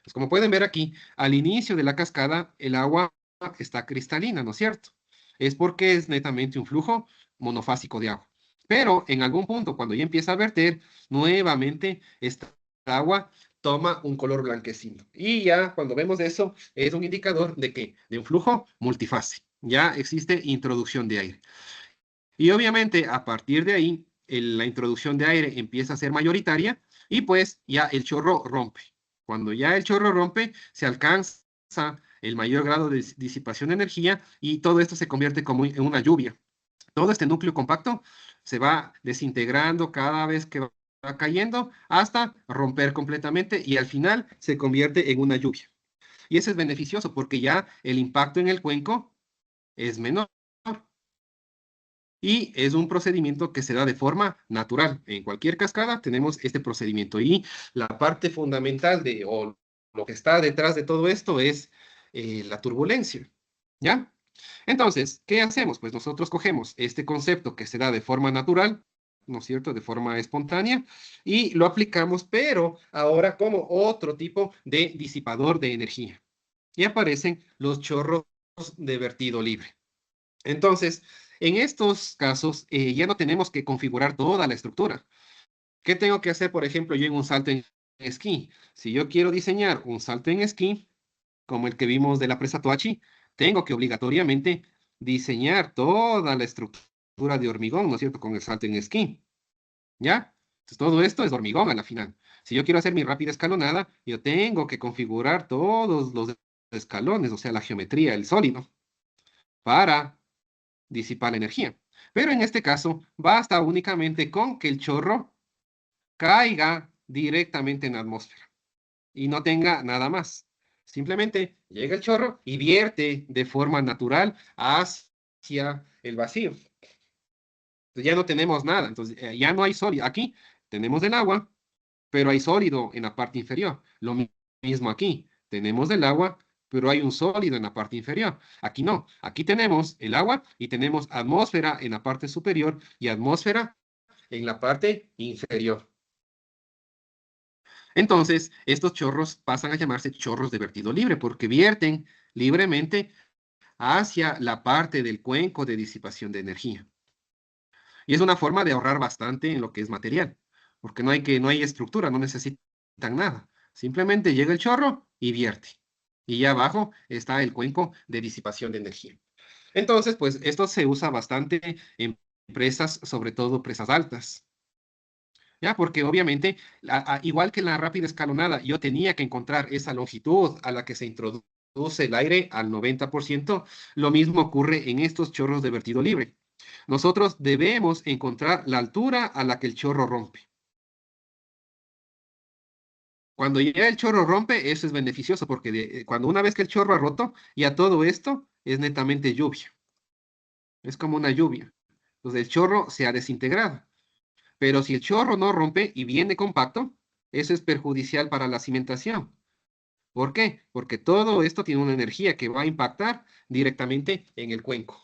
Pues como pueden ver aquí, al inicio de la cascada, el agua está cristalina, ¿no es cierto? Es porque es netamente un flujo monofásico de agua. Pero en algún punto, cuando ya empieza a verter, nuevamente esta agua toma un color blanquecino. Y ya cuando vemos eso, es un indicador de que de un flujo multifase. Ya existe introducción de aire. Y obviamente a partir de ahí, la introducción de aire empieza a ser mayoritaria y pues ya el chorro rompe. Cuando ya el chorro rompe, se alcanza el mayor grado de disipación de energía y todo esto se convierte como en una lluvia. Todo este núcleo compacto se va desintegrando cada vez que va cayendo hasta romper completamente y al final se convierte en una lluvia. Y eso es beneficioso porque ya el impacto en el cuenco es menor. Y es un procedimiento que se da de forma natural. En cualquier cascada tenemos este procedimiento. Y la parte fundamental o lo que está detrás de todo esto es la turbulencia. ¿Ya? Entonces, ¿qué hacemos? Pues nosotros cogemos este concepto que se da de forma natural, ¿no es cierto? De forma espontánea, y lo aplicamos, pero ahora como otro tipo de disipador de energía. Y aparecen los chorros de vertido libre. Entonces, en estos casos, ya no tenemos que configurar toda la estructura. ¿Qué tengo que hacer, por ejemplo, yo en un salto en esquí? Si yo quiero diseñar un salto en esquí, como el que vimos de la presa Toachi, tengo que obligatoriamente diseñar toda la estructura de hormigón, ¿no es cierto?, con el salto en esquí, ¿ya? Entonces, todo esto es hormigón a la final. Si yo quiero hacer mi rápida escalonada, yo tengo que configurar todos los escalones, o sea, la geometría, el sólido, para disipar la energía. Pero en este caso, basta únicamente con que el chorro caiga directamente en la atmósfera y no tenga nada más. Simplemente llega el chorro y vierte de forma natural hacia el vacío. Entonces ya no tenemos nada, entonces ya no hay sólido. Aquí tenemos el agua, pero hay sólido en la parte inferior. Lo mismo aquí, tenemos el agua, pero hay un sólido en la parte inferior. Aquí no, aquí tenemos el agua y tenemos atmósfera en la parte superior y atmósfera en la parte inferior. Entonces, estos chorros pasan a llamarse chorros de vertido libre porque vierten libremente hacia la parte del cuenco de disipación de energía. Y es una forma de ahorrar bastante en lo que es material, porque no hay estructura, no necesitan nada. Simplemente llega el chorro y vierte. Y ya abajo está el cuenco de disipación de energía. Entonces, pues esto se usa bastante en presas, sobre todo presas altas. ¿Ya? Porque obviamente, igual que en la rápida escalonada, yo tenía que encontrar esa longitud a la que se introduce el aire al 90%, lo mismo ocurre en estos chorros de vertido libre. Nosotros debemos encontrar la altura a la que el chorro rompe. Cuando ya el chorro rompe, eso es beneficioso porque cuando una vez que el chorro ha roto, ya todo esto es netamente lluvia. Es como una lluvia. Entonces el chorro se ha desintegrado. Pero si el chorro no rompe y viene compacto, eso es perjudicial para la cimentación. ¿Por qué? Porque todo esto tiene una energía que va a impactar directamente en el cuenco.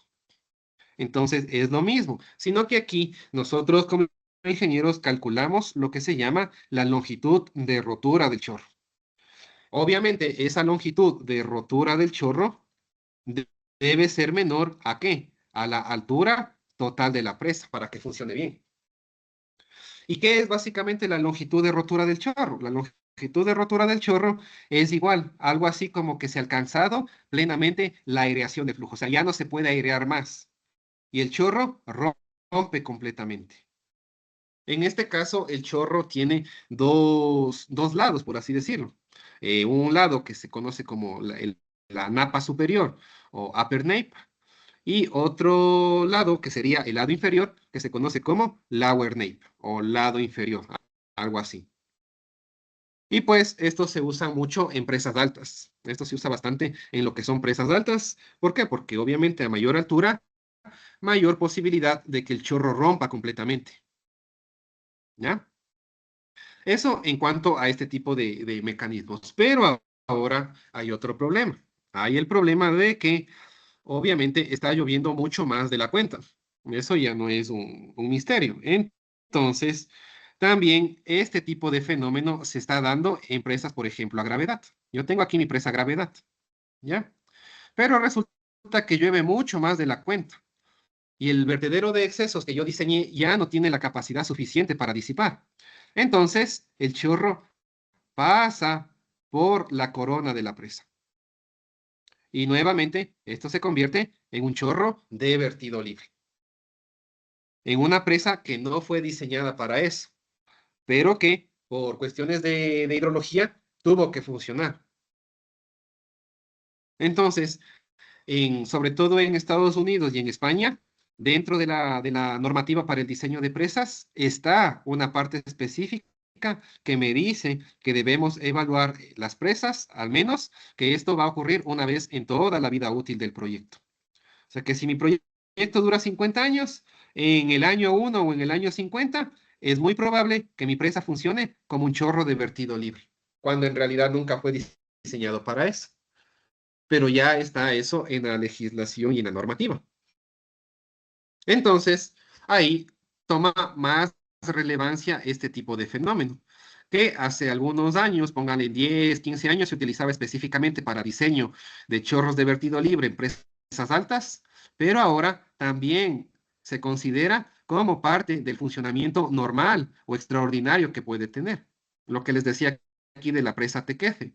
Entonces es lo mismo, sino que aquí nosotros como ingenieros calculamos lo que se llama la longitud de rotura del chorro. Obviamente esa longitud de rotura del chorro de- debe ser menor ¿a qué? A la altura total de la presa para que funcione bien. ¿Y qué es básicamente la longitud de rotura del chorro? La longitud de rotura del chorro es igual, algo así como que se ha alcanzado plenamente la aireación de flujo. O sea, ya no se puede airear más. Y el chorro rompe completamente. En este caso, el chorro tiene dos lados, por así decirlo. Un lado que se conoce como la napa superior o upper nape, y otro lado que sería el lado inferior, que se conoce como lower nape o lado inferior, algo así. Y pues esto se usa mucho en presas altas. Esto se usa bastante en lo que son presas altas. ¿Por qué? Porque obviamente a mayor altura, mayor posibilidad de que el chorro rompa completamente. ¿Ya? Eso en cuanto a este tipo de mecanismos. Pero ahora hay otro problema. Hay el problema de que obviamente está lloviendo mucho más de la cuenta. Eso ya no es un misterio. Entonces, también este tipo de fenómeno se está dando en presas, por ejemplo, a gravedad. Yo tengo aquí mi presa a gravedad, ¿ya? Pero resulta que llueve mucho más de la cuenta. Y el vertedero de excesos que yo diseñé ya no tiene la capacidad suficiente para disipar. Entonces, el chorro pasa por la corona de la presa. Y nuevamente, esto se convierte en un chorro de vertido libre. En una presa que no fue diseñada para eso, pero que por cuestiones de hidrología tuvo que funcionar. Entonces, sobre todo en Estados Unidos y en España, dentro de la normativa para el diseño de presas, está una parte específica que me dice que debemos evaluar las presas, al menos que esto va a ocurrir una vez en toda la vida útil del proyecto. O sea que si mi proyecto dura 50 años, en el año 1 o en el año 50, es muy probable que mi presa funcione como un chorro de vertido libre, cuando en realidad nunca fue diseñado para eso. Pero ya está eso en la legislación y en la normativa. Entonces, ahí toma más relevancia este tipo de fenómeno, que hace algunos años, pónganle 10, 15 años, se utilizaba específicamente para diseño de chorros de vertido libre en presas altas, pero ahora también se considera como parte del funcionamiento normal o extraordinario que puede tener. Lo que les decía aquí de la presa Tequeje,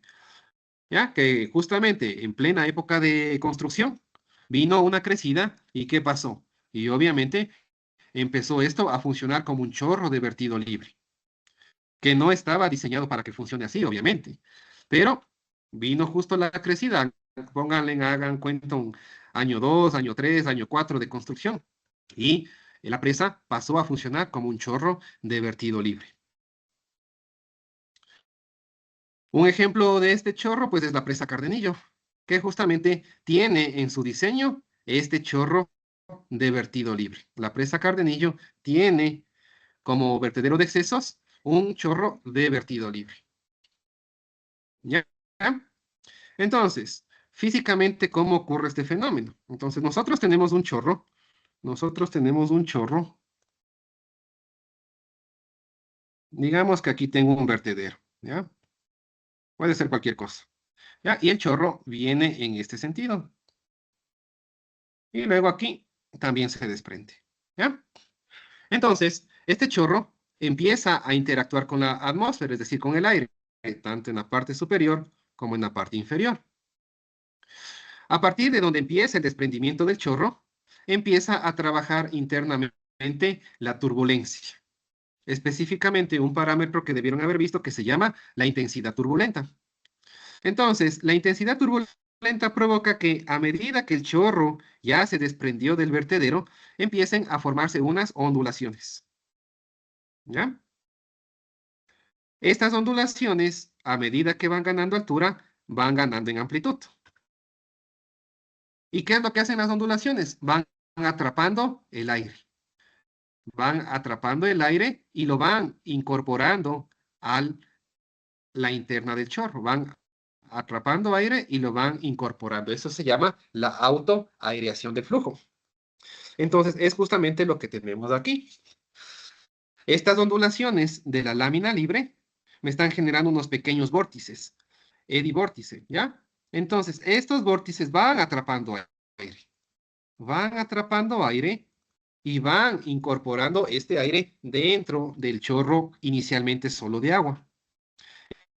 ¿ya? Que justamente en plena época de construcción vino una crecida y ¿qué pasó? Y obviamente empezó esto a funcionar como un chorro de vertido libre, que no estaba diseñado para que funcione así, obviamente. Pero vino justo la crecida. Pónganle, hagan cuenta un año 2, año 3, año 4 de construcción. Y la presa pasó a funcionar como un chorro de vertido libre. Un ejemplo de este chorro, pues, es la presa Cardenillo, que justamente tiene en su diseño este chorro de vertido libre. La presa Cardenillo tiene como vertedero de excesos un chorro de vertido libre. ¿Ya? Entonces, físicamente, ¿cómo ocurre este fenómeno? Entonces, nosotros tenemos un chorro, digamos que aquí tengo un vertedero, ¿ya? Puede ser cualquier cosa, ¿ya? Y el chorro viene en este sentido. Y luego aquí también se desprende, ¿ya? Entonces, este chorro empieza a interactuar con la atmósfera, es decir, con el aire, tanto en la parte superior como en la parte inferior. A partir de donde empieza el desprendimiento del chorro, empieza a trabajar internamente la turbulencia. Específicamente un parámetro que debieron haber visto que se llama la intensidad turbulenta. Entonces, la intensidad turbulenta provoca que a medida que el chorro ya se desprendió del vertedero, empiecen a formarse unas ondulaciones. ¿Ya? Estas ondulaciones, a medida que van ganando altura, van ganando en amplitud. ¿Y qué es lo que hacen las ondulaciones? Van atrapando el aire. Van atrapando el aire y lo van incorporando a la interna del chorro. Van atrapando aire y lo van incorporando. Eso se llama la autoaireación del flujo. Entonces, es justamente lo que tenemos aquí. Estas ondulaciones de la lámina libre me están generando unos pequeños vórtices, eddy vórtice, ¿ya? Entonces, estos vórtices aire, van atrapando aire y van incorporando este aire dentro del chorro inicialmente solo de agua.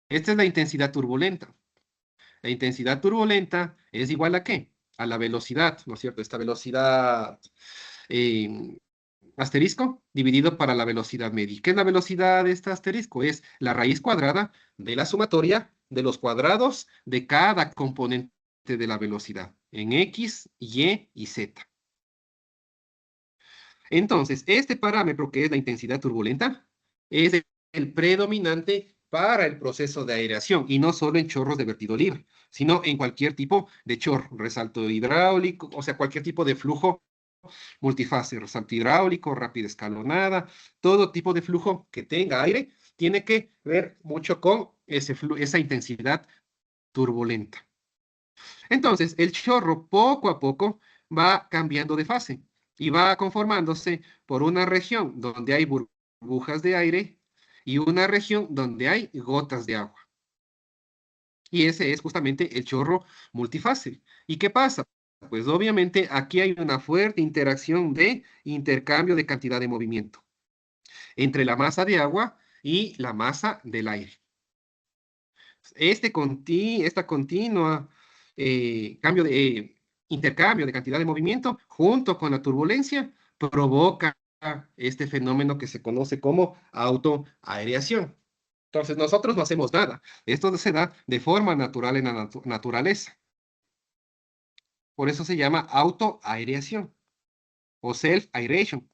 Esta es la intensidad turbulenta. La intensidad turbulenta es igual a ¿qué? A la velocidad, ¿no es cierto? Esta velocidad eh, asterisco dividido para la velocidad media. ¿Qué es la velocidad de este asterisco? Es la raíz cuadrada de la sumatoria de los cuadrados de cada componente de la velocidad en X, Y y Z. Entonces, este parámetro que es la intensidad turbulenta es el predominante para el proceso de aireación y no solo en chorros de vertido libre, sino en cualquier tipo de chorro, resalto hidráulico, o sea, cualquier tipo de flujo multifase, resalto hidráulico, rápida escalonada, todo tipo de flujo que tenga aire tiene que ver mucho con esa intensidad turbulenta. Entonces, el chorro poco a poco va cambiando de fase y va conformándose por una región donde hay burbujas de aire y una región donde hay gotas de agua. Y ese es justamente el chorro multifase. ¿Y qué pasa? Pues obviamente aquí hay una fuerte interacción de intercambio de cantidad de movimiento entre la masa de agua y la masa del aire. Esta continua intercambio de cantidad de movimiento junto con la turbulencia provoca este fenómeno que se conoce como autoaireación. Entonces nosotros no hacemos nada. Esto se da de forma natural en la naturaleza. Por eso se llama autoaireación o self-airation.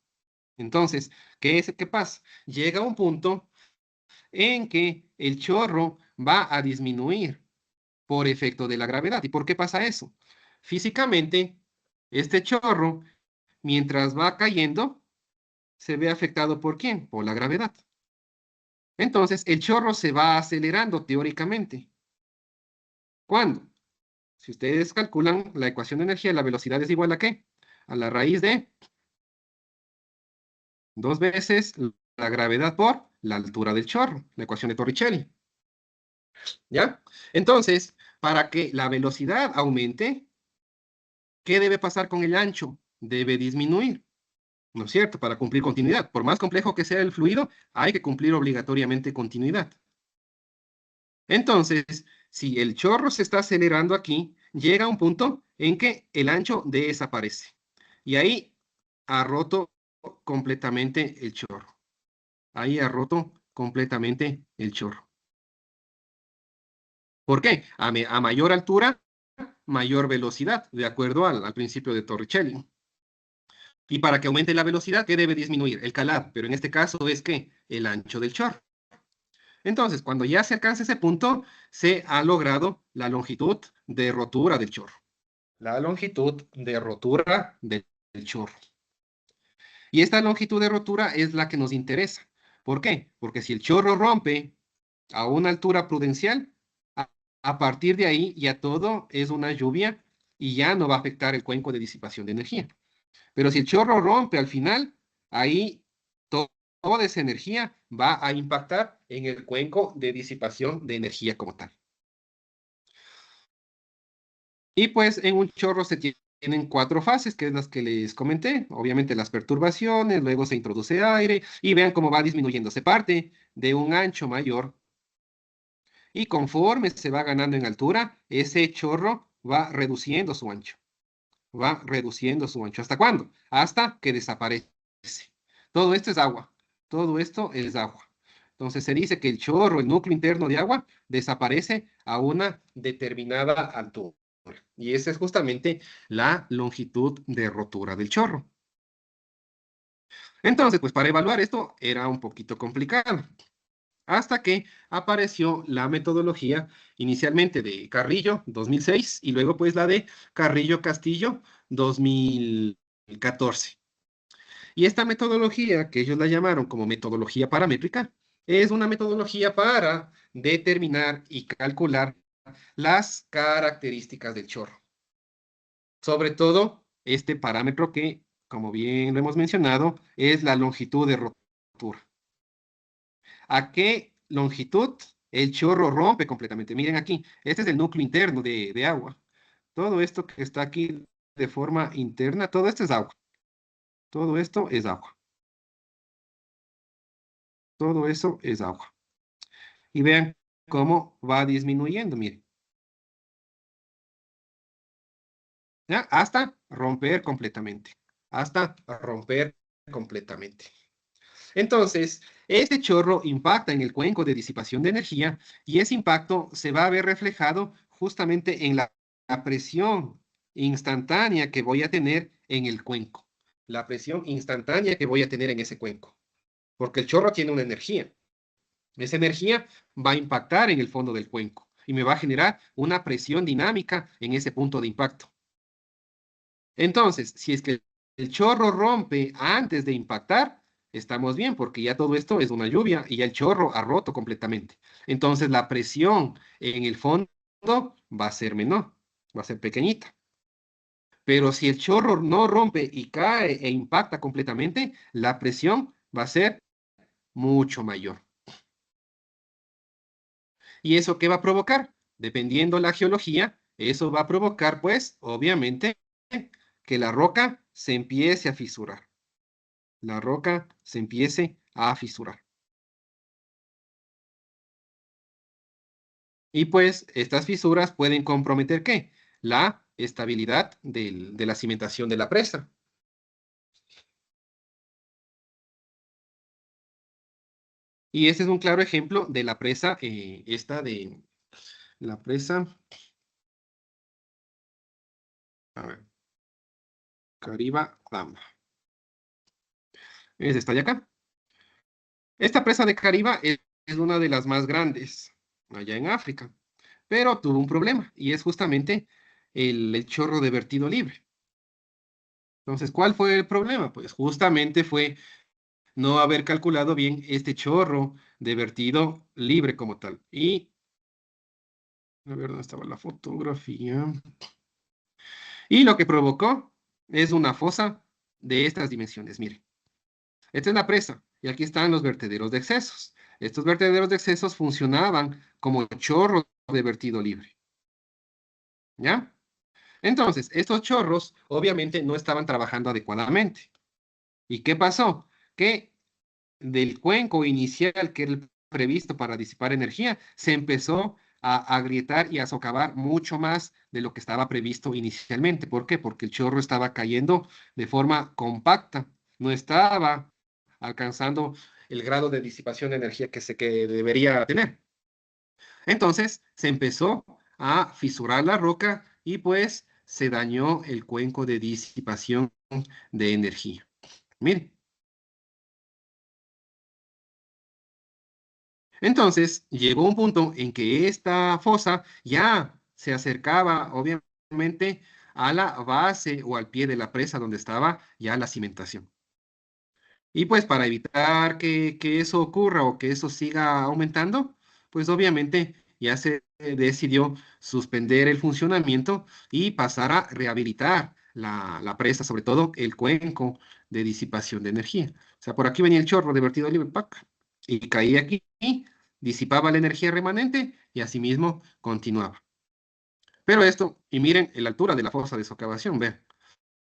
Entonces, ¿qué pasa? Llega un punto en que el chorro va a disminuir por efecto de la gravedad. ¿Y por qué pasa eso? Físicamente, este chorro, mientras va cayendo, se ve afectado ¿por quién? Por la gravedad. Entonces, el chorro se va acelerando teóricamente. ¿Cuándo? Si ustedes calculan la ecuación de energía, la velocidad es igual a ¿qué? A la raíz de 2 veces la gravedad por la altura del chorro, la ecuación de Torricelli. ¿Ya? Entonces, para que la velocidad aumente, ¿qué debe pasar con el ancho? Debe disminuir, ¿no es cierto? Para cumplir continuidad. Por más complejo que sea el fluido, hay que cumplir obligatoriamente continuidad. Entonces, si el chorro se está acelerando aquí, llega a un punto en que el ancho desaparece. Y ahí ha roto completamente el chorro. Ahí ha roto completamente el chorro. ¿Por qué? A mayor altura, mayor velocidad, de acuerdo al principio de Torricelli. Y para que aumente la velocidad, ¿qué debe disminuir? El calado, pero en este caso es que el ancho del chorro. Entonces, cuando ya se alcanza ese punto, se ha logrado la longitud de rotura del chorro. La longitud de rotura del chorro. Y esta longitud de rotura es la que nos interesa. ¿Por qué? Porque si el chorro rompe a una altura prudencial, a partir de ahí ya todo es una lluvia y ya no va a afectar el cuenco de disipación de energía. Pero si el chorro rompe al final, ahí toda esa energía va a impactar en el cuenco de disipación de energía como tal. Y pues en un chorro se tienen 4 fases, que es las que les comenté. Obviamente las perturbaciones, luego se introduce aire y vean cómo va disminuyendo. Se parte de un ancho mayor y conforme se va ganando en altura, ese chorro va reduciendo su ancho. Va reduciendo su ancho. ¿Hasta cuándo? Hasta que desaparece. Todo esto es agua. Todo esto es agua. Entonces se dice que el chorro, el núcleo interno de agua, desaparece a una determinada altura. Y esa es justamente la longitud de rotura del chorro. Entonces, pues para evaluar esto era un poquito complicado. Hasta que apareció la metodología inicialmente de Carrillo, 2006, y luego pues la de Carrillo-Castillo, 2014. Y esta metodología, que ellos la llamaron como metodología paramétrica, es una metodología para determinar y calcular las características del chorro. Sobre todo este parámetro que como bien lo hemos mencionado, es la longitud de rotura. ¿A qué longitud el chorro rompe completamente? Miren aquí, este es el núcleo interno de agua. Todo esto que está aquí de forma interna, todo esto es agua. Todo esto es agua. Todo eso es agua. Y vean cómo va disminuyendo, miren. ¿Ya? Hasta romper completamente. Hasta romper completamente. Entonces, este chorro impacta en el cuenco de disipación de energía y ese impacto se va a ver reflejado justamente en la presión instantánea que voy a tener en el cuenco. La presión instantánea que voy a tener en ese cuenco. Porque el chorro tiene una energía. Esa energía va a impactar en el fondo del cuenco y me va a generar una presión dinámica en ese punto de impacto. Entonces, si es que el chorro rompe antes de impactar, estamos bien, porque ya todo esto es una lluvia y ya el chorro ha roto completamente. Entonces, la presión en el fondo va a ser menor, va a ser pequeñita. Pero si el chorro no rompe y cae e impacta completamente, la presión va a ser mucho mayor. ¿Y eso qué va a provocar? Dependiendo la geología, eso va a provocar, pues, obviamente, que la roca se empiece a fisurar. La roca se empiece a fisurar. Y pues estas fisuras pueden comprometer ¿qué? La estabilidad de la cimentación de la presa. Y este es un claro ejemplo de la presa, esta de la presa, a ver, Cariba-Damba. Es esta de acá. Esta presa de Cariba es una de las más grandes allá en África, pero tuvo un problema y es justamente el chorro de vertido libre. Entonces, ¿cuál fue el problema? Pues justamente fue no haber calculado bien este chorro de vertido libre como tal. Y, a ver, ¿dónde estaba la fotografía? Y lo que provocó es una fosa de estas dimensiones. Miren, esta es la presa y aquí están los vertederos de excesos. Estos vertederos de excesos funcionaban como chorros de vertido libre. ¿Ya? Entonces, estos chorros obviamente no estaban trabajando adecuadamente. ¿Y qué pasó? Que del cuenco inicial que era el previsto para disipar energía, se empezó a agrietar y a socavar mucho más de lo que estaba previsto inicialmente. ¿Por qué? Porque el chorro estaba cayendo de forma compacta, no estaba alcanzando el grado de disipación de energía que debería tener. Entonces se empezó a fisurar la roca y pues se dañó el cuenco de disipación de energía. Miren. Entonces, llegó un punto en que esta fosa ya se acercaba, obviamente, a la base o al pie de la presa donde estaba ya la cimentación. Y pues para evitar que eso ocurra o que eso siga aumentando, pues obviamente ya se decidió suspender el funcionamiento y pasar a rehabilitar la presa, sobre todo el cuenco de disipación de energía. O sea, por aquí venía el chorro de vertido libre, ¡pac! Y caía aquí, disipaba la energía remanente y asimismo continuaba. Pero esto, y miren la altura de la fosa de socavación, vean.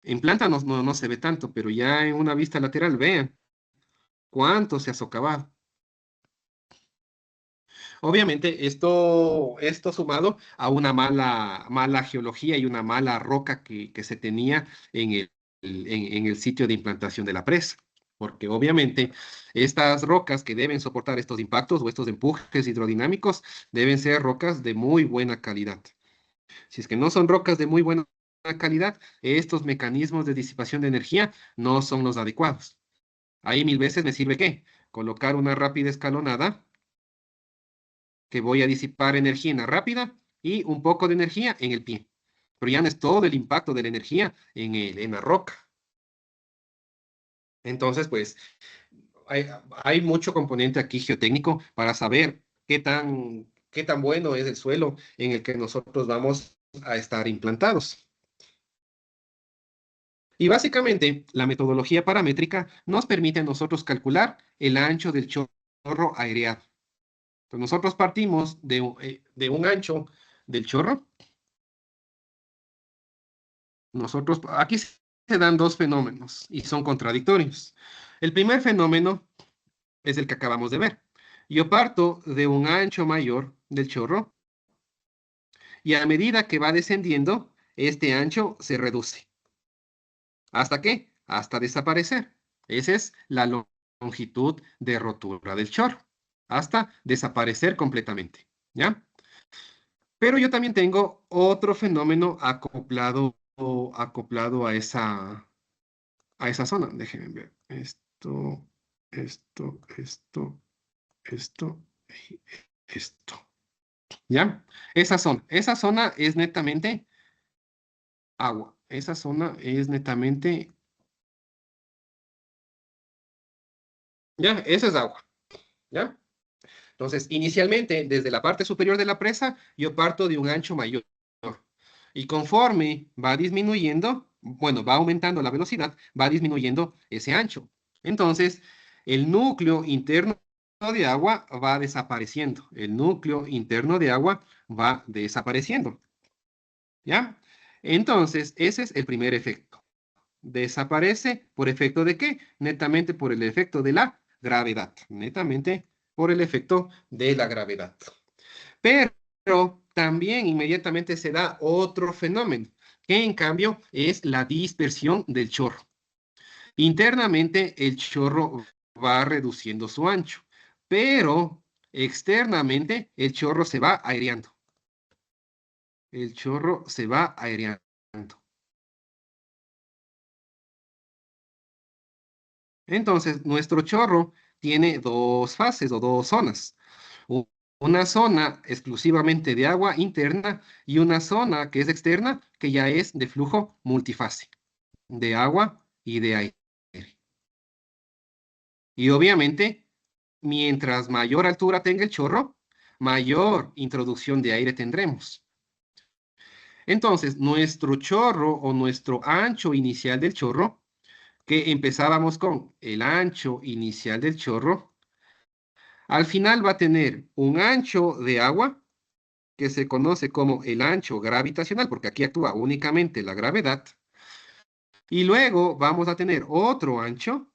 En planta no se ve tanto, pero ya en una vista lateral, vean cuánto se ha socavado. Obviamente, esto sumado a una mala geología y una mala roca que se tenía en el sitio de implantación de la presa. Porque obviamente estas rocas que deben soportar estos impactos o estos empujes hidrodinámicos deben ser rocas de muy buena calidad. Si es que no son rocas de muy buena calidad, estos mecanismos de disipación de energía no son los adecuados. Ahí mil veces me sirve ¿qué? Colocar una rápida escalonada que voy a disipar energía en la rápida y un poco de energía en el pie. Pero ya no es todo el impacto de la energía en la roca. Entonces, pues, hay mucho componente aquí geotécnico para saber qué tan bueno es el suelo en el que nosotros vamos a estar implantados. Y básicamente, la metodología paramétrica nos permite a nosotros calcular el ancho del chorro aireado. Entonces, nosotros partimos de un ancho del chorro. Aquí se dan dos fenómenos y son contradictorios. El primer fenómeno es el que acabamos de ver. Yo parto de un ancho mayor del chorro y a medida que va descendiendo, este ancho se reduce. ¿Hasta qué? Hasta desaparecer. Esa es la longitud de rotura del chorro, hasta desaparecer completamente, ¿ya? Pero yo también tengo otro fenómeno acoplado a esa zona. Déjenme ver. Esto y esto. ¿Ya? Esa zona es netamente agua. Esa zona es netamente, ya, esa es agua. ¿Ya? Entonces, inicialmente, desde la parte superior de la presa, yo parto de un ancho mayor. Y conforme va disminuyendo, bueno, va aumentando la velocidad, va disminuyendo ese ancho. Entonces, el núcleo interno de agua va desapareciendo. El núcleo interno de agua va desapareciendo. ¿Ya? Entonces, ese es el primer efecto. Desaparece por efecto de qué? Netamente por el efecto de la gravedad. Netamente por el efecto de la gravedad. Pero también inmediatamente se da otro fenómeno, que en cambio es la dispersión del chorro. Internamente el chorro va reduciendo su ancho, pero externamente el chorro se va aireando. El chorro se va aireando. Entonces, nuestro chorro tiene dos fases o dos zonas. Una zona exclusivamente de agua interna y una zona que es externa, que ya es de flujo multifase, de agua y de aire. Y obviamente, mientras mayor altura tenga el chorro, mayor introducción de aire tendremos. Entonces, nuestro chorro o nuestro ancho inicial del chorro, que empezábamos con el ancho inicial del chorro, al final va a tener un ancho de agua que se conoce como el ancho gravitacional, porque aquí actúa únicamente la gravedad. Y luego vamos a tener otro ancho,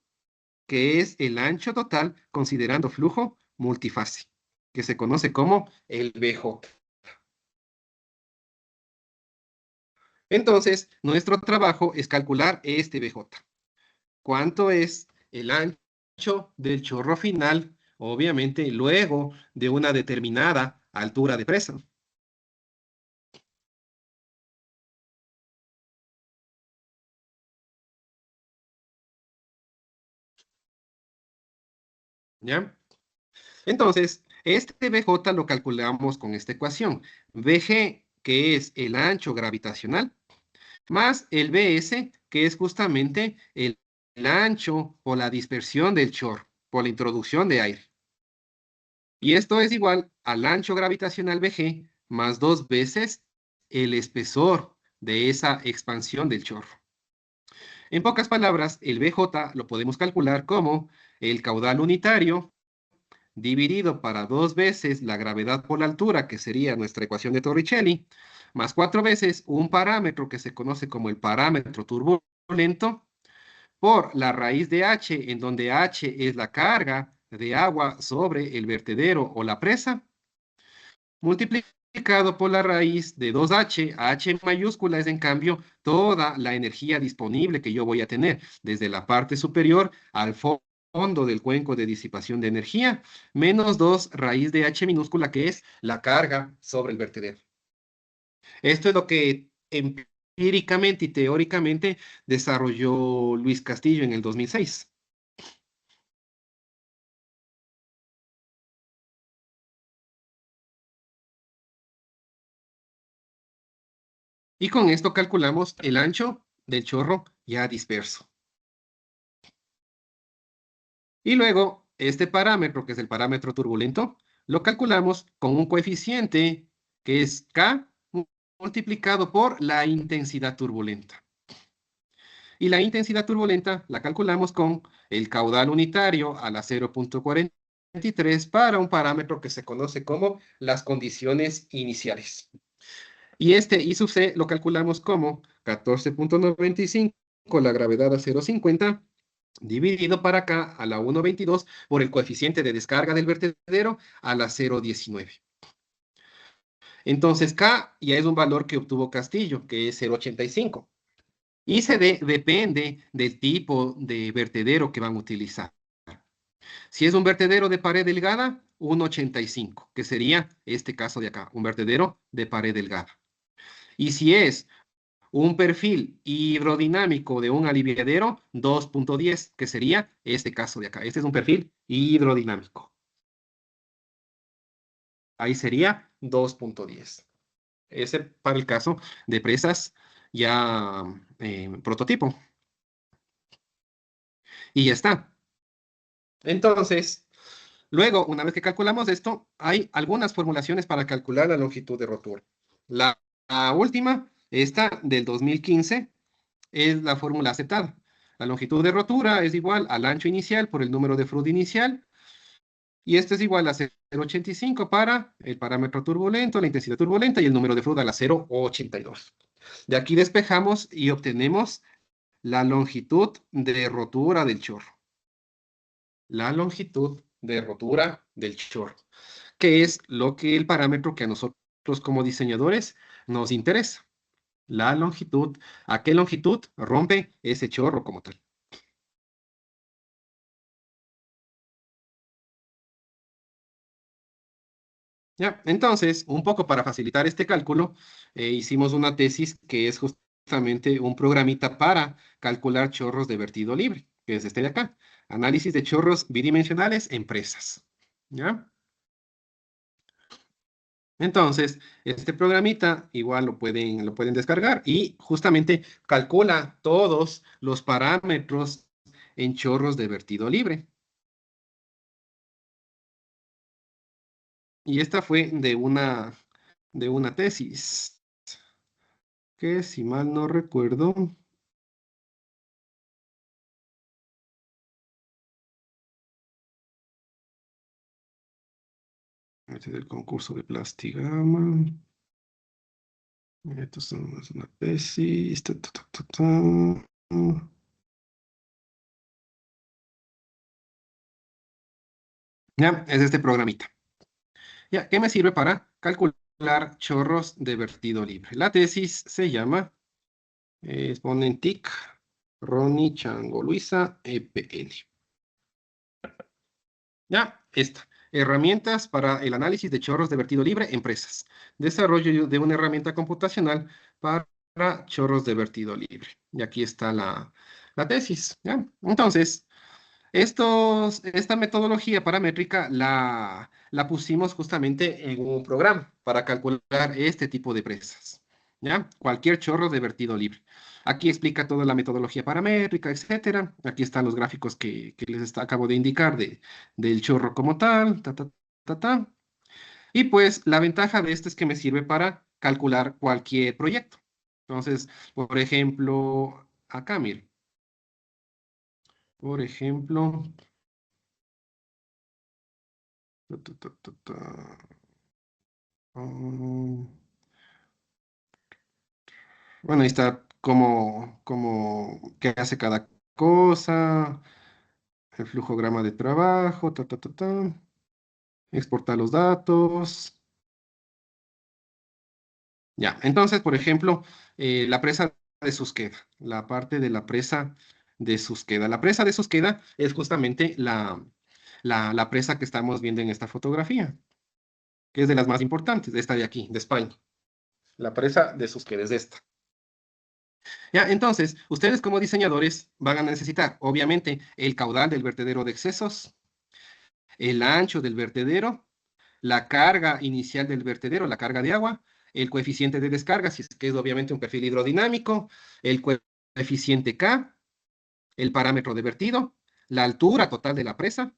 que es el ancho total considerando flujo multifase, que se conoce como el BJ. Entonces, nuestro trabajo es calcular este BJ. ¿Cuánto es el ancho del chorro final? Obviamente, luego de una determinada altura de presa. ¿Ya? Entonces, este BJ lo calculamos con esta ecuación. BG, que es el ancho gravitacional, más el BS, que es justamente el ancho o la dispersión del chorro por la introducción de aire. Y esto es igual al ancho gravitacional BG más dos veces el espesor de esa expansión del chorro. En pocas palabras, el BJ lo podemos calcular como el caudal unitario dividido para dos veces la gravedad por la altura, que sería nuestra ecuación de Torricelli, más cuatro veces un parámetro que se conoce como el parámetro turbulento, por la raíz de h, en donde h es la carga de agua sobre el vertedero o la presa, multiplicado por la raíz de 2h, h mayúscula es en cambio toda la energía disponible que yo voy a tener desde la parte superior al fondo del cuenco de disipación de energía, menos 2 raíz de h minúscula, que es la carga sobre el vertedero. Esto es lo que empíricamente y teóricamente desarrolló Luis Castillo en el 2006. Y con esto calculamos el ancho del chorro ya disperso. Y luego, este parámetro, que es el parámetro turbulento, lo calculamos con un coeficiente que es K multiplicado por la intensidad turbulenta. Y la intensidad turbulenta la calculamos con el caudal unitario a la 0,43 para un parámetro que se conoce como las condiciones iniciales. Y este I sub C lo calculamos como 14,95, la gravedad a 0,50, dividido para acá a la 1,22 por el coeficiente de descarga del vertedero a la 0,19. Entonces K ya es un valor que obtuvo Castillo, que es 0,85. Y CD depende del tipo de vertedero que van a utilizar. Si es un vertedero de pared delgada, 1,85, que sería este caso de acá, un vertedero de pared delgada. Y si es un perfil hidrodinámico de un aliviadero, 2,10, que sería este caso de acá. Este es un perfil hidrodinámico. Ahí sería 2,10. Ese para el caso de presas ya prototipo. Y ya está. Entonces, luego, una vez que calculamos esto, hay algunas formulaciones para calcular la longitud de rotura. La última, esta del 2015, es la fórmula aceptada. La longitud de rotura es igual al ancho inicial por el número de Froude inicial, y esto es igual a 0,85 para el parámetro turbulento, la intensidad turbulenta y el número de Froude a la 0,82. De aquí despejamos y obtenemos la longitud de rotura del chorro. La longitud de rotura del chorro, que es lo que el parámetro que a nosotros como diseñadores nos interesa. La longitud, ¿a qué longitud rompe ese chorro como tal? Ya, entonces, un poco para facilitar este cálculo, hicimos una tesis que es justamente un programita para calcular chorros de vertido libre, que es este de acá. Análisis de chorros bidimensionales en presas. ¿Ya? Entonces, este programita igual lo pueden descargar y justamente calcula todos los parámetros en chorros de vertido libre. Y esta fue de una tesis, que si mal no recuerdo, este es el concurso de Plastigama. Esto es una tesis. Ya, es este programita. Ya, ¿qué me sirve para calcular chorros de vertido libre? La tesis se llama, ponen TIC, Ronnie, Chango, Luisa, EPN. Ya, esta. Herramientas para el análisis de chorros de vertido libre en presas. Desarrollo de una herramienta computacional para chorros de vertido libre. Y aquí está la tesis. ¿Ya? Entonces, esta metodología paramétrica la pusimos justamente en un programa para calcular este tipo de presas, ¿ya? Cualquier chorro de vertido libre. Aquí explica toda la metodología paramétrica, etcétera. Aquí están los gráficos que les acabo de indicar del chorro como tal, ta. Y pues la ventaja de esto es que me sirve para calcular cualquier proyecto. Entonces, por ejemplo, acá, mire, por ejemplo, Ta, ta, ta, ta, ta. Mm, Bueno, ahí está qué hace cada cosa, el flujograma de trabajo, exportar los datos. Ya, entonces, por ejemplo, la presa de Susqueda, la parte de la presa de Susqueda. La presa de Susqueda es justamente la presa que estamos viendo en esta fotografía, que es de las más importantes, esta de aquí, de España. La presa de Susqueda es esta. Ya, entonces, ustedes como diseñadores van a necesitar, obviamente, el caudal del vertedero de excesos, el ancho del vertedero, la carga inicial del vertedero, la carga de agua, el coeficiente de descarga, si es que es obviamente un perfil hidrodinámico, el coeficiente K, el parámetro de vertido, la altura total de la presa,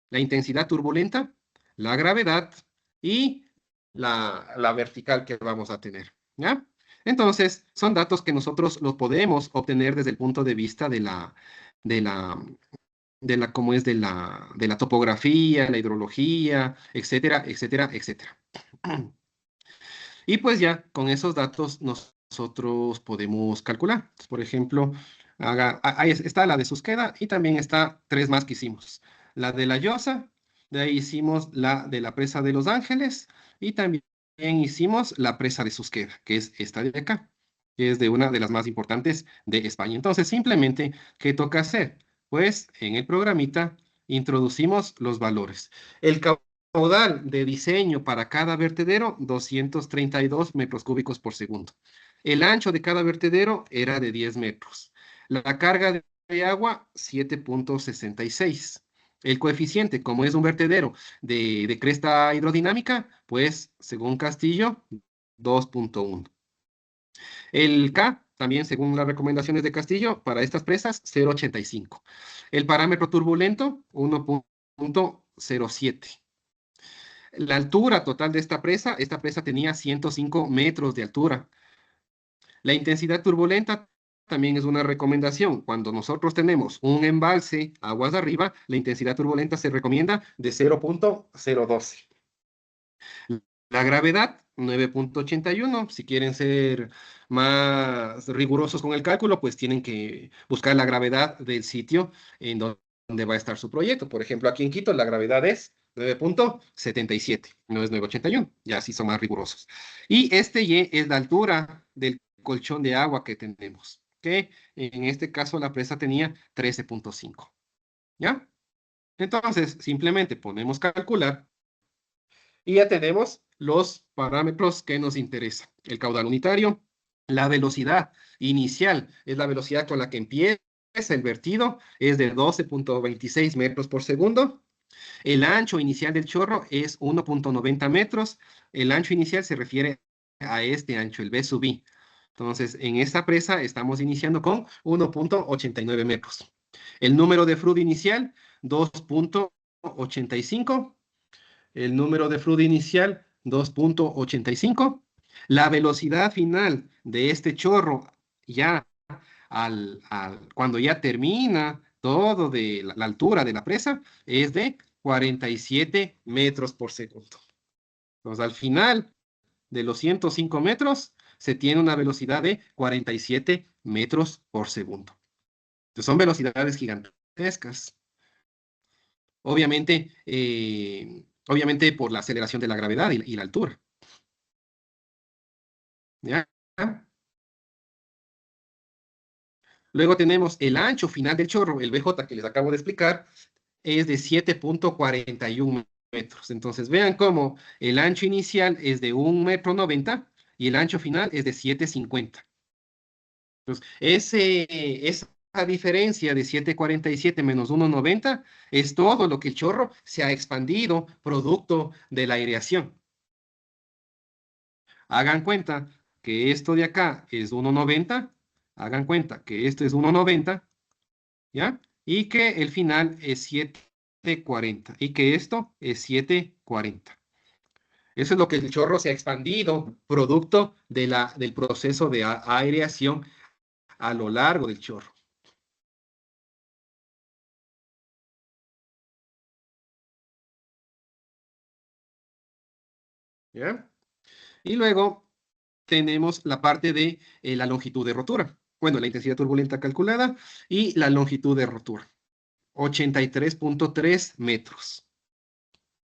la intensidad turbulenta, la gravedad y la vertical que vamos a tener. ¿Ya? Entonces, son datos que nosotros los podemos obtener desde el punto de vista de la, cómo es de la topografía, la hidrología, etcétera, etcétera, etcétera. Y pues ya con esos datos nosotros podemos calcular. Por ejemplo, ahí está la de Susqueda y también está tres más que hicimos. La de La Llosa, de ahí hicimos la de la presa de Los Ángeles y también hicimos la presa de Susqueda, que es esta de acá, que es de una de las más importantes de España. Entonces, simplemente, ¿qué toca hacer? Pues en el programita introducimos los valores. El caudal de diseño para cada vertedero, 232 metros cúbicos por segundo. El ancho de cada vertedero era de 10 metros. La carga de agua, 7,66. El coeficiente, como es un vertedero de cresta hidrodinámica, pues según Castillo, 2,1. El K, también según las recomendaciones de Castillo, para estas presas, 0,85. El parámetro turbulento, 1,07. La altura total de esta presa tenía 105 metros de altura. La intensidad turbulenta también es una recomendación. Cuando nosotros tenemos un embalse aguas arriba, la intensidad turbulenta se recomienda de 0,012. La gravedad, 9,81. Si quieren ser más rigurosos con el cálculo, pues tienen que buscar la gravedad del sitio en donde va a estar su proyecto. Por ejemplo, aquí en Quito la gravedad es 9,77, no es 9,81, ya así son más rigurosos. Y este Y es la altura del colchón de agua que tenemos, que en este caso la presa tenía 13,5. ¿Ya? Entonces, simplemente ponemos calcular y ya tenemos los parámetros que nos interesan. El caudal unitario, la velocidad inicial es la velocidad con la que empieza el vertido, es de 12,26 metros por segundo. El ancho inicial del chorro es 1,90 metros. El ancho inicial se refiere a este ancho, el B sub I. Entonces, en esta presa estamos iniciando con 1,89 metros. El número de flujo inicial, 2,85. El número de flujo inicial, 2,85. La velocidad final de este chorro, ya cuando ya termina todo de la altura de la presa, es de 47 metros por segundo. Entonces, al final de los 105 metros, se tiene una velocidad de 47 metros por segundo. Entonces, son velocidades gigantescas. Obviamente por la aceleración de la gravedad y la altura. ¿Ya? Luego tenemos el ancho final del chorro, el BJ que les acabo de explicar, es de 7,41 metros. Entonces vean cómo el ancho inicial es de 1,90 m y el ancho final es de 7,50. Entonces, esa diferencia de 7,47 menos 1,90 es todo lo que el chorro se ha expandido producto de la aireación. Hagan cuenta que esto de acá es 1,90. Hagan cuenta que esto es 1,90, ¿ya? Y que el final es 7,40. Y que esto es 7,40. Eso es lo que el chorro se ha expandido, producto del proceso de aireación a lo largo del chorro. ¿Ya? Y luego tenemos la parte de la longitud de rotura. Bueno, la intensidad turbulenta calculada y la longitud de rotura. 83,3 metros.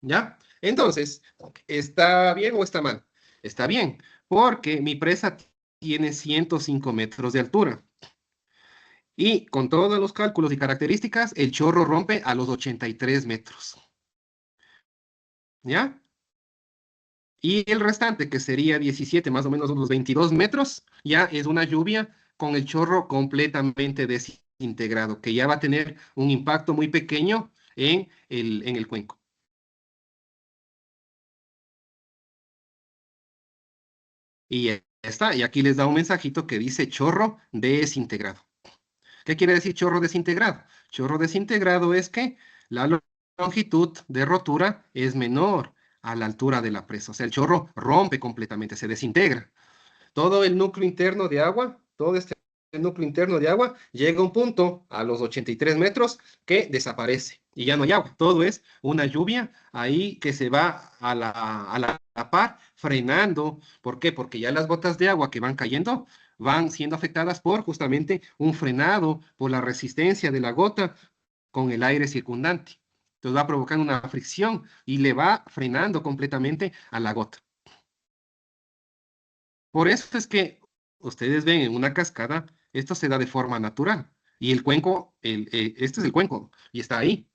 ¿Ya? Entonces, ¿está bien o está mal? Está bien, porque mi presa tiene 105 metros de altura. Y con todos los cálculos y características, el chorro rompe a los 83 metros. ¿Ya? Y el restante, que sería 17, más o menos unos 22 metros, ya es una lluvia con el chorro completamente desintegrado, que ya va a tener un impacto muy pequeño en el cuenco. Y ya está. Y aquí les da un mensajito que dice chorro desintegrado. ¿Qué quiere decir chorro desintegrado? Chorro desintegrado es que la longitud de rotura es menor a la altura de la presa. O sea, el chorro rompe completamente, se desintegra. todo el núcleo interno de agua, todo este núcleo interno de agua llega a un punto a los 83 metros que desaparece y ya no hay agua. Todo es una lluvia ahí que se va a la par frenando. ¿Por qué? Porque ya las gotas de agua que van cayendo van siendo afectadas por justamente un frenado, por la resistencia de la gota con el aire circundante. Entonces va provocando una fricción y le va frenando completamente a la gota. Por eso es que ustedes ven en una cascada, esto se da de forma natural. Y el cuenco, este es el cuenco, y está ahí.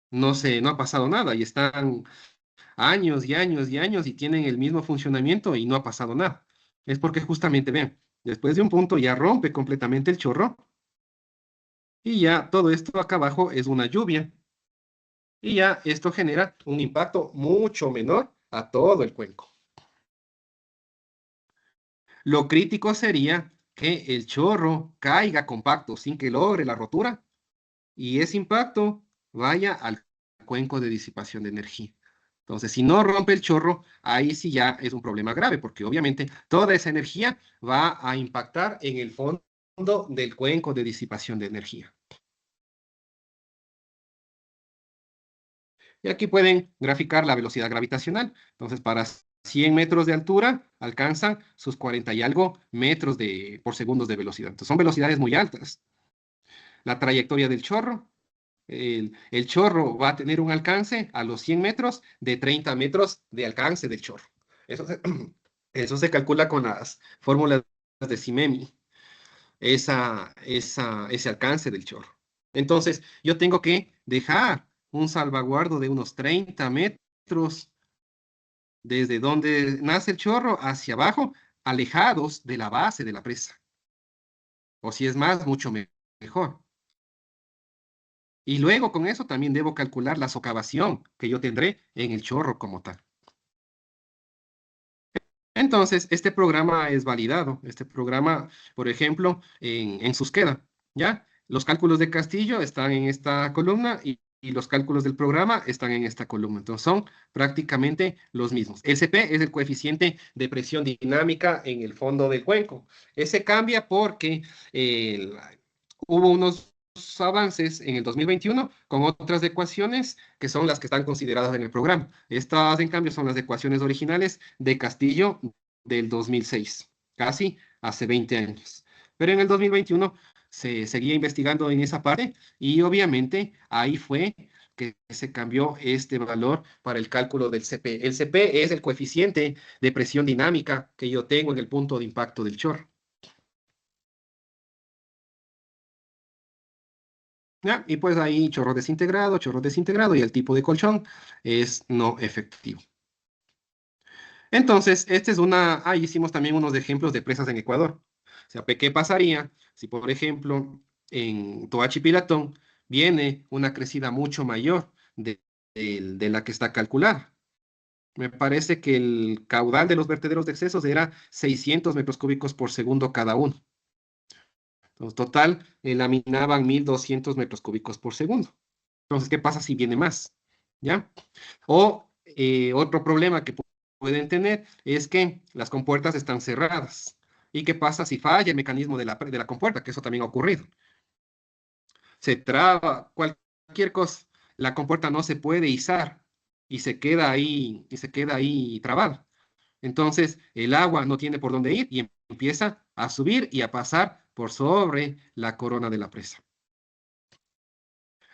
No ha pasado nada, y están años y años y años y tienen el mismo funcionamiento y no ha pasado nada. Es porque justamente, vean, después de un punto ya rompe completamente el chorro y ya todo esto acá abajo es una lluvia. Y ya esto genera un impacto mucho menor a todo el cuenco. Lo crítico sería que el chorro caiga compacto sin que logre la rotura y ese impacto vaya al cuenco de disipación de energía. Entonces, si no rompe el chorro, ahí sí ya es un problema grave, porque obviamente toda esa energía va a impactar en el fondo del cuenco de disipación de energía. Y aquí pueden graficar la velocidad gravitacional. Entonces, para 100 metros de altura, alcanzan sus 40 y algo metros por segundos de velocidad. Entonces, son velocidades muy altas. La trayectoria del chorro, el chorro va a tener un alcance a los 100 metros de 30 metros de alcance del chorro. Eso se, eso se calcula con las fórmulas de Simemi, ese alcance del chorro. Entonces, yo tengo que dejar un salvaguardo de unos 30 metros desde donde nace el chorro hacia abajo, alejados de la base de la presa. O si es más, mucho mejor. Y luego con eso también debo calcular la socavación que yo tendré en el chorro como tal. Entonces, este programa es validado. Este programa, por ejemplo, en Susqueda, ¿ya? Los cálculos de Castillo están en esta columna y los cálculos del programa están en esta columna. Entonces, son prácticamente los mismos. El CP es el coeficiente de presión dinámica en el fondo del cuenco. Ese cambia porque hubo unos avances en el 2021 con otras ecuaciones que son las que están consideradas en el programa. Estas, en cambio, son las ecuaciones originales de Castillo del 2006, casi hace 20 años. Pero en el 2021 se seguía investigando en esa parte y obviamente ahí fue que se cambió este valor para el cálculo del CP. El CP es el coeficiente de presión dinámica que yo tengo en el punto de impacto del chorro. ¿Ya? Y pues ahí chorro desintegrado y el tipo de colchón es no efectivo. Entonces, ahí hicimos también unos ejemplos de presas en Ecuador. O sea, ¿qué pasaría si, por ejemplo, en Toachi Pilatón viene una crecida mucho mayor de la que está calculada? Me parece que el caudal de los vertederos de excesos era 600 metros cúbicos por segundo cada uno. Entonces, total, laminaban 1200 metros cúbicos por segundo. Entonces, ¿qué pasa si viene más? ¿Ya? O otro problema que pueden tener es que las compuertas están cerradas. ¿Y qué pasa si falla el mecanismo de la compuerta? Que eso también ha ocurrido. Se traba cualquier cosa. La compuerta no se puede izar y se queda ahí trabada. Entonces, el agua no tiene por dónde ir y empieza a subir y a pasar por sobre la corona de la presa.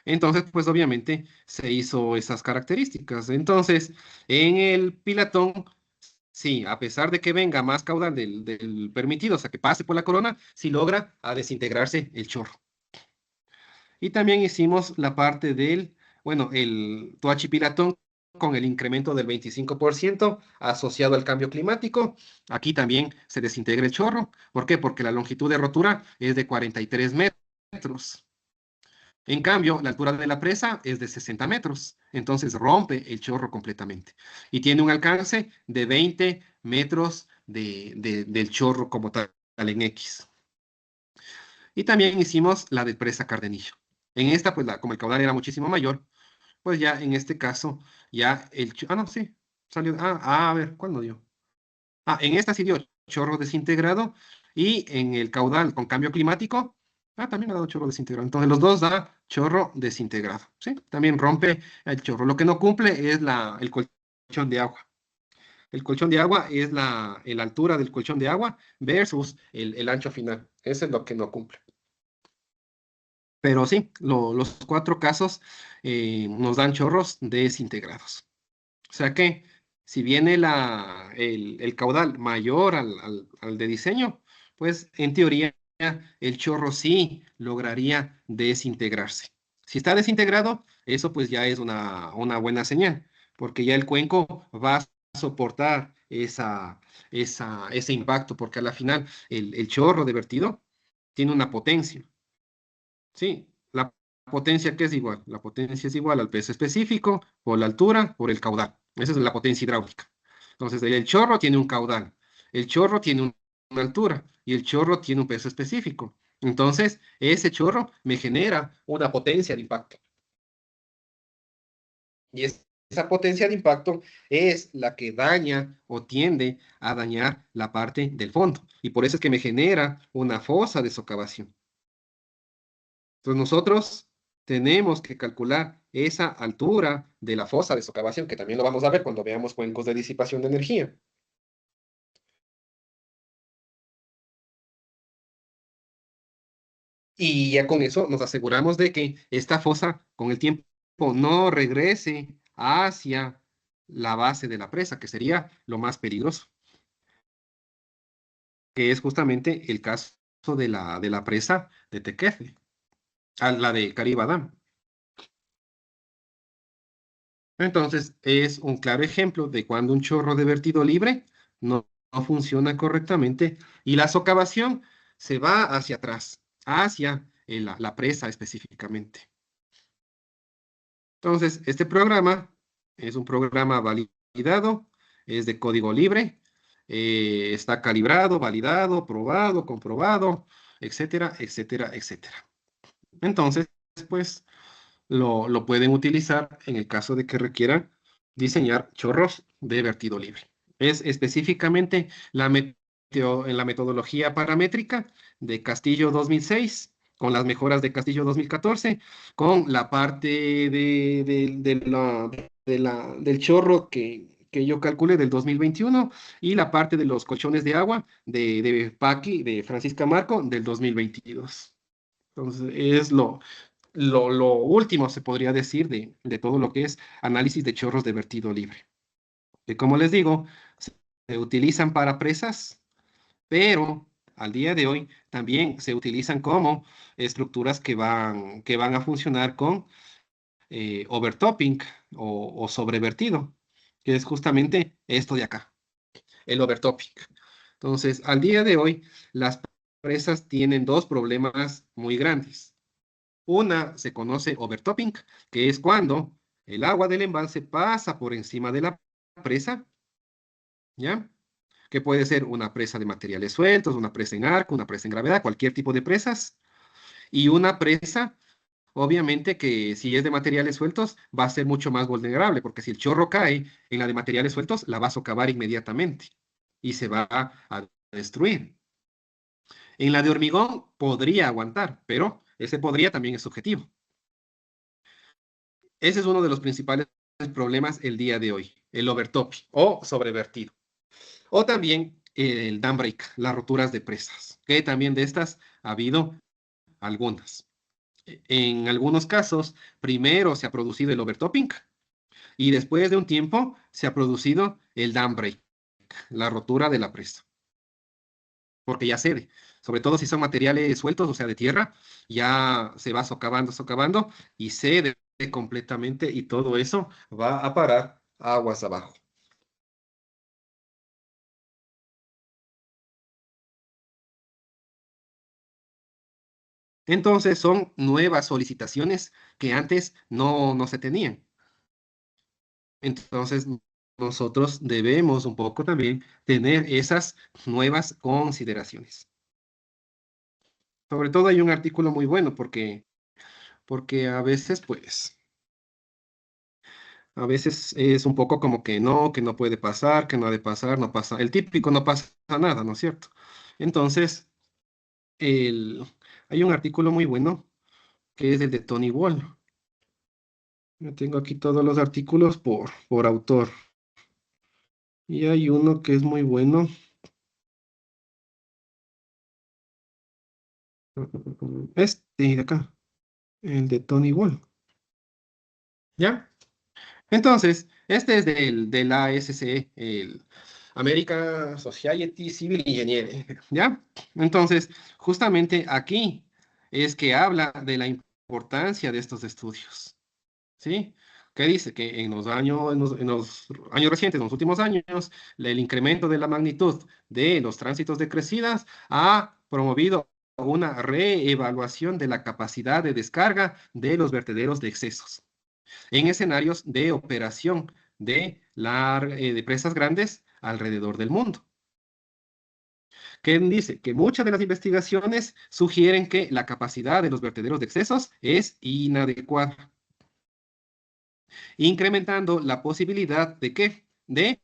Entonces, pues obviamente se hizo esas características. Entonces, en el pilatón, sí, a pesar de que venga más caudal del permitido, o sea, que pase por la corona, sí logra a desintegrarse el chorro. Y también hicimos la parte bueno, el Toachi Pilatón con el incremento del 25% asociado al cambio climático. Aquí también se desintegra el chorro. ¿Por qué? Porque la longitud de rotura es de 43 metros. En cambio, la altura de la presa es de 60 metros, entonces rompe el chorro completamente. Y tiene un alcance de 20 metros del chorro como tal en X. Y también hicimos la de presa Cardenillo. En esta, pues como el caudal era muchísimo mayor, pues ya en este caso, ya no, sí, salió. A ver, ¿cuándo dio? En esta sí dio chorro desintegrado y en el caudal con cambio climático, también ha dado chorro desintegrado. Entonces los dos da chorro desintegrado, ¿sí? También rompe el chorro. Lo que no cumple es el colchón de agua. El colchón de agua es la altura del colchón de agua versus el ancho final. Eso es lo que no cumple. Pero sí, los cuatro casos nos dan chorros desintegrados. O sea que si viene el caudal mayor al de diseño, pues en teoría el chorro sí lograría desintegrarse. Si está desintegrado, eso pues ya es una buena señal, porque ya el cuenco va a soportar ese impacto, porque a la final el chorro de vertido tiene una potencia. Sí, la potencia que es igual. La potencia es igual al peso específico por la altura por el caudal. Esa es la potencia hidráulica. Entonces, el chorro tiene un caudal, el chorro tiene una altura y el chorro tiene un peso específico. Entonces, ese chorro me genera una potencia de impacto. Y esa potencia de impacto es la que daña o tiende a dañar la parte del fondo. Y por eso es que me genera una fosa de socavación. Entonces nosotros tenemos que calcular esa altura de la fosa de socavación, que también lo vamos a ver cuando veamos cuencos de disipación de energía. Y ya con eso nos aseguramos de que esta fosa con el tiempo no regrese hacia la base de la presa, que sería lo más peligroso, que es justamente el caso de la presa de Tequefe, la de Caribadam. Entonces, es un claro ejemplo de cuando un chorro de vertido libre no funciona correctamente y la socavación se va hacia atrás, hacia la presa específicamente. Entonces, este programa es un programa validado, es de código libre, está calibrado, validado, probado, comprobado, etcétera, etcétera, etcétera. Entonces, pues lo pueden utilizar en el caso de que requieran diseñar chorros de vertido libre. Es específicamente en la metodología paramétrica de Castillo 2006, con las mejoras de Castillo 2014, con la parte del chorro que yo calculé del 2021 y la parte de los colchones de agua de Paqui, de Francisca Marco, del 2022. Entonces, es lo último, se podría decir, de todo lo que es análisis de chorros de vertido libre. Que como les digo, se utilizan para presas, pero al día de hoy también se utilizan como estructuras que van a funcionar con overtopping o sobrevertido, que es justamente esto de acá, el overtopping. Entonces, al día de hoy, las presas tienen dos problemas muy grandes. Una se conoce overtopping, que es cuando el agua del embalse pasa por encima de la presa, ¿ya? Que puede ser una presa de materiales sueltos, una presa en arco, una presa en gravedad, cualquier tipo de presas. Y una presa, obviamente que si es de materiales sueltos, va a ser mucho más vulnerable, porque si el chorro cae en la de materiales sueltos, la va a socavar inmediatamente y se va a destruir. En la de hormigón podría aguantar, pero ese podría también es subjetivo. Ese es uno de los principales problemas el día de hoy, el overtopping o sobrevertido. O también el dam break, las roturas de presas, que también de estas ha habido algunas. En algunos casos, primero se ha producido el overtopping y después de un tiempo se ha producido el dam break, la rotura de la presa, porque ya cede. Sobre todo si son materiales sueltos, o sea, de tierra, ya se va socavando, socavando y cede completamente y todo eso va a parar aguas abajo. Entonces son nuevas solicitaciones que antes no se tenían. Entonces nosotros debemos un poco también tener esas nuevas consideraciones. Sobre todo hay un artículo muy bueno porque a veces pues A veces es un poco como que no puede pasar, que no ha de pasar, no pasa. El típico no pasa nada, ¿no es cierto? Entonces, el, hay un artículo muy bueno que es el de Tony Wall. Yo tengo aquí todos los artículos por autor. Y hay uno que es muy bueno. Este de acá, el de Tony Wall. ¿Ya? Entonces, este es del ASCE, el American Society Civil Engineering, ¿ya? Entonces, justamente aquí es que habla de la importancia de estos estudios, ¿sí? Que dice que en los años recientes, en los últimos años, el incremento de la magnitud de los tránsitos de crecidas ha promovido una reevaluación de la capacidad de descarga de los vertederos de excesos en escenarios de operación de presas grandes alrededor del mundo. Ken dice que muchas de las investigaciones sugieren que la capacidad de los vertederos de excesos es inadecuada, incrementando la posibilidad de ¿qué? De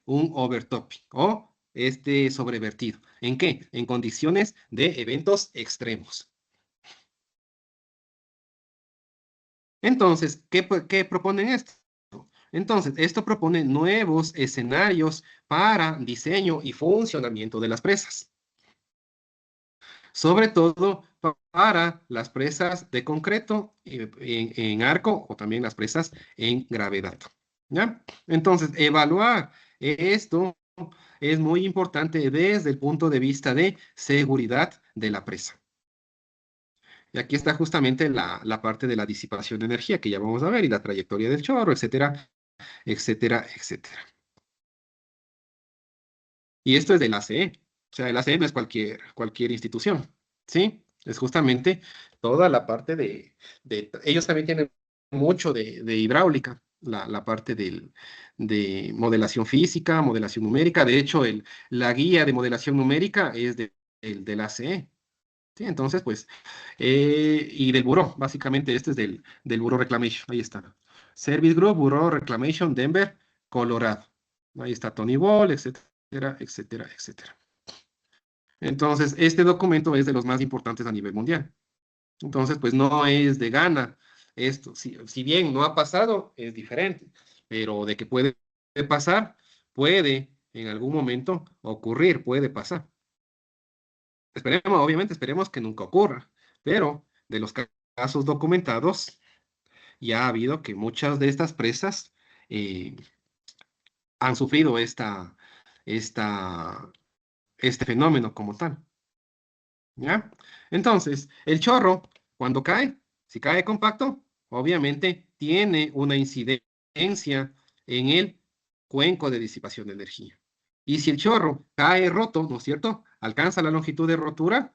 un overtopping o este sobrevertido. ¿En qué? En condiciones de eventos extremos. Entonces, ¿qué proponen esto? Entonces, esto propone nuevos escenarios para diseño y funcionamiento de las presas, sobre todo para las presas de concreto en arco o también las presas en gravedad. ¿Ya? Entonces, evaluar esto es muy importante desde el punto de vista de seguridad de la presa. Y aquí está justamente la parte de la disipación de energía que ya vamos a ver y la trayectoria del chorro, etcétera, etcétera, etcétera. Y esto es del ACE. O sea, el ACE no es cualquier institución, ¿sí? Es justamente toda la parte ellos también tienen mucho de hidráulica, la parte de modelación física, modelación numérica. De hecho, la guía de modelación numérica es del ACE. Sí, entonces, pues, y del buró, básicamente, este es del Bureau Reclamation, ahí está. Service Group, Bureau Reclamation, Denver, Colorado. Ahí está Tony Ball, etcétera, etcétera, etcétera. Entonces, este documento es de los más importantes a nivel mundial. Entonces, pues no es de gana esto. Si bien no ha pasado, es diferente, pero de que puede pasar, puede en algún momento ocurrir, puede pasar. Esperemos, obviamente, esperemos que nunca ocurra, pero de los casos documentados, ya ha habido que muchas de estas presas eh, han sufrido esta, este fenómeno como tal, ¿ya? Entonces, el chorro, cuando cae, si cae compacto, obviamente tiene una incidencia en el cuenco de disipación de energía. Y si el chorro cae roto, ¿no es cierto? Alcanza la longitud de rotura,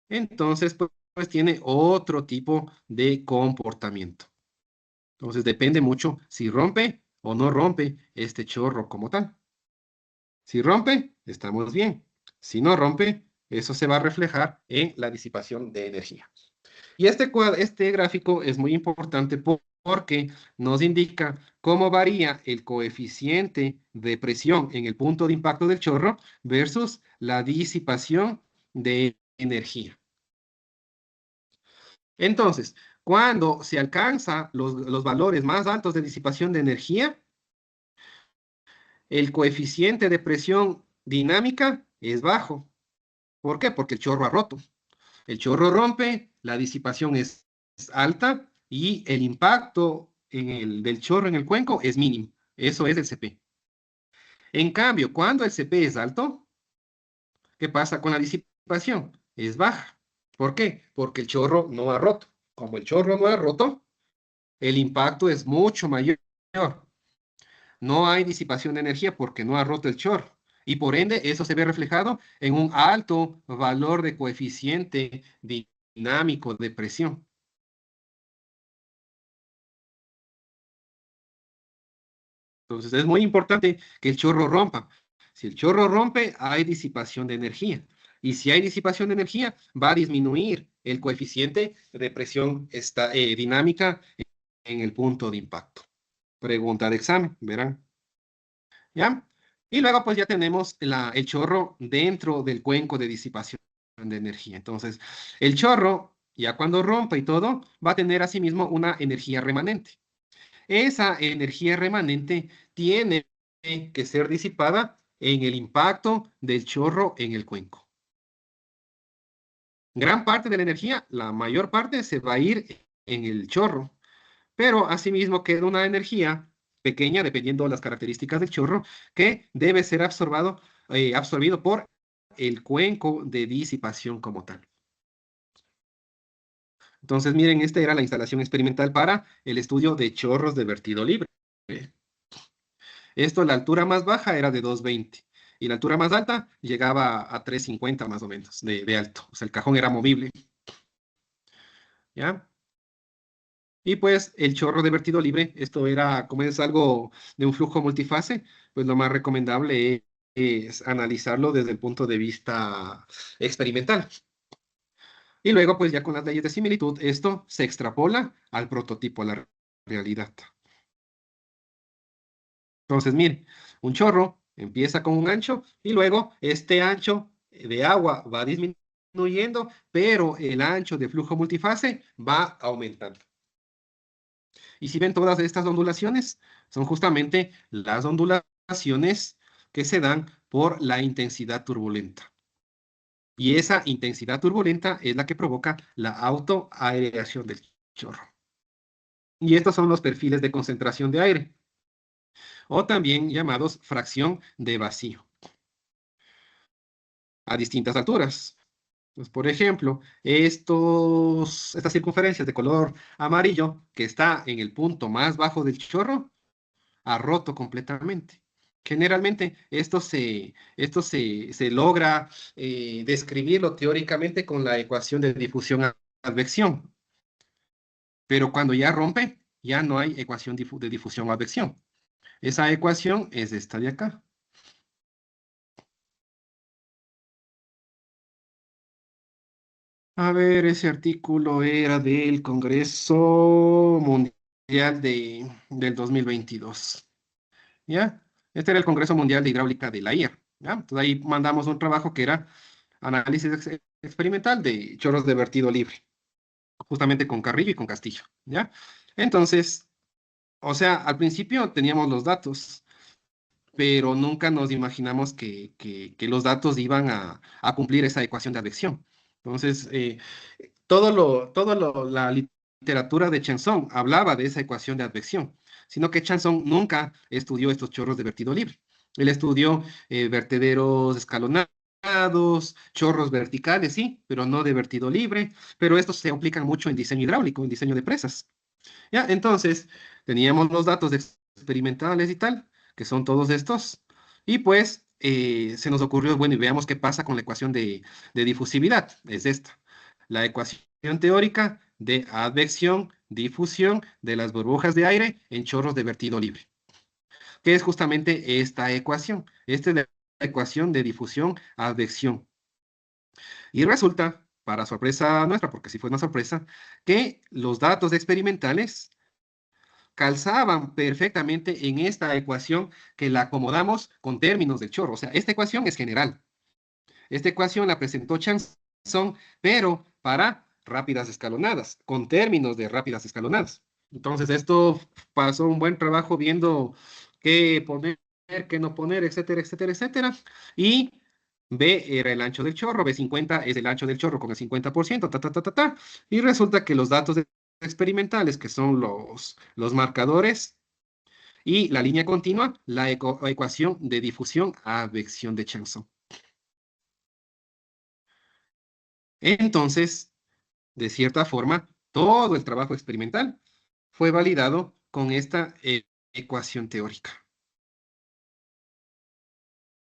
entonces pues tiene otro tipo de comportamiento. Entonces depende mucho si rompe o no rompe este chorro como tal. Si rompe, estamos bien. Si no rompe, eso se va a reflejar en la disipación de energía. Y este gráfico es muy importante porque nos indica cómo varía el coeficiente de presión en el punto de impacto del chorro versus la disipación de energía. Entonces, cuando se alcanza los valores más altos de disipación de energía, el coeficiente de presión dinámica es bajo. ¿Por qué? Porque el chorro ha roto. El chorro rompe, la disipación es alta y el impacto del chorro en el cuenco es mínimo. Eso es el CP. En cambio, cuando el CP es alto, ¿qué pasa con la disipación? Es baja. ¿Por qué? Porque el chorro no ha roto. Como el chorro no ha roto, el impacto es mucho mayor. No hay disipación de energía porque no ha roto el chorro. Y por ende, eso se ve reflejado en un alto valor de coeficiente dinámico de presión. Entonces, es muy importante que el chorro rompa. Si el chorro rompe, hay disipación de energía. Y si hay disipación de energía, va a disminuir el coeficiente de presión dinámica en el punto de impacto. Pregunta de examen, verán. ¿Ya? Y luego pues ya tenemos el chorro dentro del cuenco de disipación de energía. Entonces, el chorro, ya cuando rompa y todo, va a tener asimismo una energía remanente. Esa energía remanente tiene que ser disipada en el impacto del chorro en el cuenco. Gran parte de la energía, la mayor parte, se va a ir en el chorro, pero asimismo queda una energía pequeña, dependiendo de las características del chorro, que debe ser absorbido por el cuenco de disipación como tal. Entonces, miren, esta era la instalación experimental para el estudio de chorros de vertido libre. Esto, la altura más baja era de 220 y la altura más alta llegaba a 350 más o menos de alto. O sea, el cajón era movible. ¿Ya? Y pues el chorro de vertido libre, esto era, como es algo de un flujo multifase, pues lo más recomendable es analizarlo desde el punto de vista experimental. Y luego, pues ya con las leyes de similitud, esto se extrapola al prototipo, a la realidad. Entonces, mire, un chorro empieza con un ancho y luego este ancho de agua va disminuyendo, pero el ancho de flujo multifase va aumentando. Y si ven todas estas ondulaciones, son justamente las ondulaciones que se dan por la intensidad turbulenta. Y esa intensidad turbulenta es la que provoca la autoaireación del chorro. Y estos son los perfiles de concentración de aire, o también llamados fracción de vacío, a distintas alturas. Pues, por ejemplo, estas circunferencias de color amarillo que está en el punto más bajo del chorro, ha roto completamente. Generalmente esto se logra describirlo teóricamente con la ecuación de difusión-advección, pero cuando ya rompe, ya no hay ecuación de difusión-advección. Esa ecuación es esta de acá. A ver, ese artículo era del Congreso Mundial del 2022. ¿Ya? Este era el Congreso Mundial de Hidráulica de la IA. ¿Ya? Entonces ahí mandamos un trabajo que era análisis experimental de chorros de vertido libre, justamente con Carrillo y con Castillo. ¿Ya? Entonces, o sea, al principio teníamos los datos, pero nunca nos imaginamos que los datos iban a cumplir esa ecuación de advección. Entonces, la literatura de Chanson hablaba de esa ecuación de advección, sino que Chanson nunca estudió estos chorros de vertido libre. Él estudió vertederos escalonados, chorros verticales, sí, pero no de vertido libre, pero estos se aplican mucho en diseño hidráulico, en diseño de presas. ¿Ya? Entonces, teníamos los datos experimentales y tal, que son todos estos, y pues se nos ocurrió, bueno, y veamos qué pasa con la ecuación de difusividad, es esta, la ecuación teórica de advección, difusión de las burbujas de aire en chorros de vertido libre, que es justamente esta ecuación. Esta es la ecuación de difusión, advección. Y resulta, para sorpresa nuestra, porque sí fue una sorpresa, que los datos experimentales calzaban perfectamente en esta ecuación que la acomodamos con términos del chorro. O sea, esta ecuación es general. Esta ecuación la presentó Chanson, pero para rápidas escalonadas, con términos de rápidas escalonadas. Entonces, esto pasó un buen trabajo viendo qué poner, qué no poner, etcétera, etcétera, etcétera. Y B era el ancho del chorro, B50 es el ancho del chorro con el 50%, ta, ta, ta, ta, ta. Y resulta que los datos experimentales, que son los marcadores, y la línea continua, la ecuación de difusión a advección de Chanson. Entonces, de cierta forma, todo el trabajo experimental fue validado con esta ecuación teórica.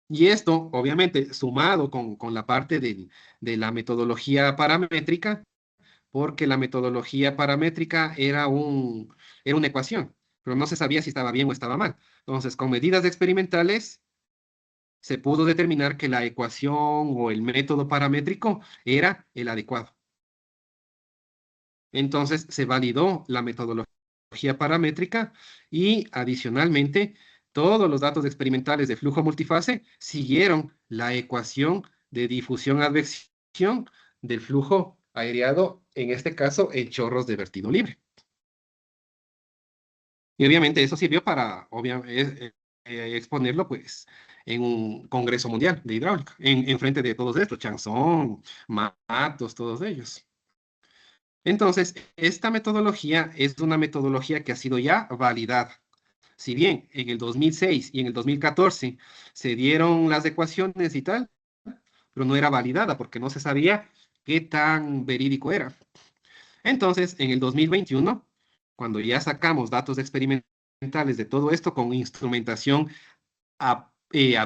Y esto, obviamente, sumado con la parte de la metodología paramétrica, porque la metodología paramétrica era una ecuación, pero no se sabía si estaba bien o estaba mal. Entonces, con medidas experimentales, se pudo determinar que la ecuación o el método paramétrico era el adecuado. Entonces, se validó la metodología paramétrica y adicionalmente todos los datos experimentales de flujo multifase siguieron la ecuación de difusión-advección del flujo aireado, en este caso en chorros de vertido libre. Y obviamente eso sirvió para exponerlo pues en un congreso mundial de hidráulica, en frente de todos estos, Chanson, Matos, todos ellos. Entonces, esta metodología es una metodología que ha sido ya validada. Si bien en el 2006 y en el 2014 se dieron las ecuaciones y tal, pero no era validada porque no se sabía qué tan verídico era. Entonces, en el 2021, cuando ya sacamos datos experimentales de todo esto con instrumentación ad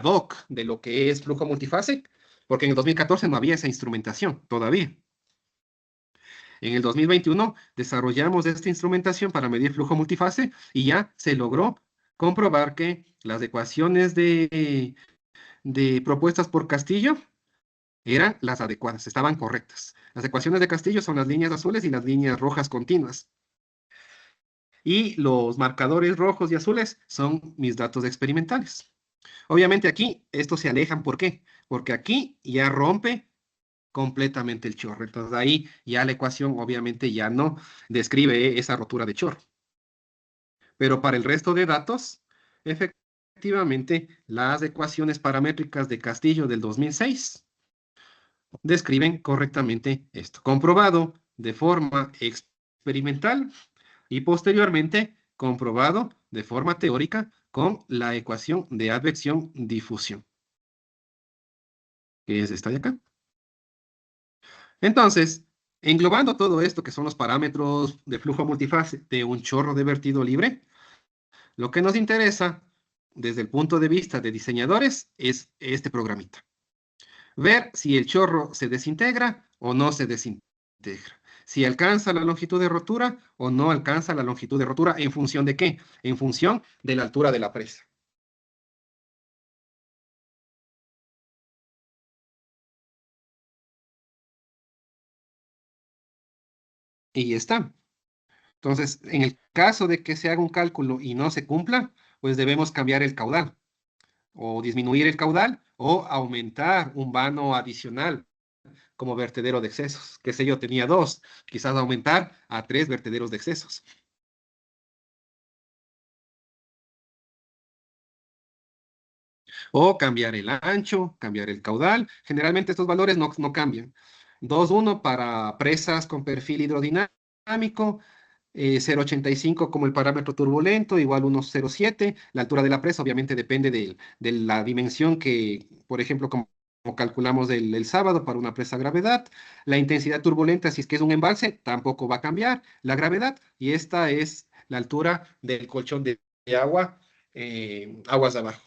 hoc de lo que es flujo multifase, porque en el 2014 no había esa instrumentación todavía. En el 2021 desarrollamos esta instrumentación para medir flujo multifase y ya se logró comprobar que las ecuaciones de propuestas por Castillo eran las adecuadas, estaban correctas. Las ecuaciones de Castillo son las líneas azules y las líneas rojas continuas. Y los marcadores rojos y azules son mis datos experimentales. Obviamente aquí estos se alejan, ¿por qué? Porque aquí ya rompe completamente el chorro. Entonces ahí ya la ecuación obviamente ya no describe esa rotura de chorro. Pero para el resto de datos, efectivamente, las ecuaciones paramétricas de Castillo del 2006 describen correctamente esto, comprobado de forma experimental y posteriormente comprobado de forma teórica con la ecuación de advección-difusión, que es esta de acá. Entonces, englobando todo esto, que son los parámetros de flujo multifase de un chorro de vertido libre, lo que nos interesa desde el punto de vista de diseñadores es este programita. Ver si el chorro se desintegra o no se desintegra. Si alcanza la longitud de rotura o no alcanza la longitud de rotura. ¿En función de qué? En función de la altura de la presa. Y ya está. Entonces, en el caso de que se haga un cálculo y no se cumpla, pues debemos cambiar el caudal, o disminuir el caudal, o aumentar un vano adicional como vertedero de excesos. Qué sé yo, tenía 2, quizás aumentar a 3 vertederos de excesos. O cambiar el ancho, cambiar el caudal. Generalmente estos valores no cambian. 2,1 para presas con perfil hidrodinámico, 0,85 como el parámetro turbulento, igual 1,07. La altura de la presa obviamente depende de la dimensión que, por ejemplo, como calculamos el sábado para una presa gravedad. La intensidad turbulenta, si es que es un embalse, tampoco va a cambiar la gravedad. Y esta es la altura del colchón de agua, aguas abajo.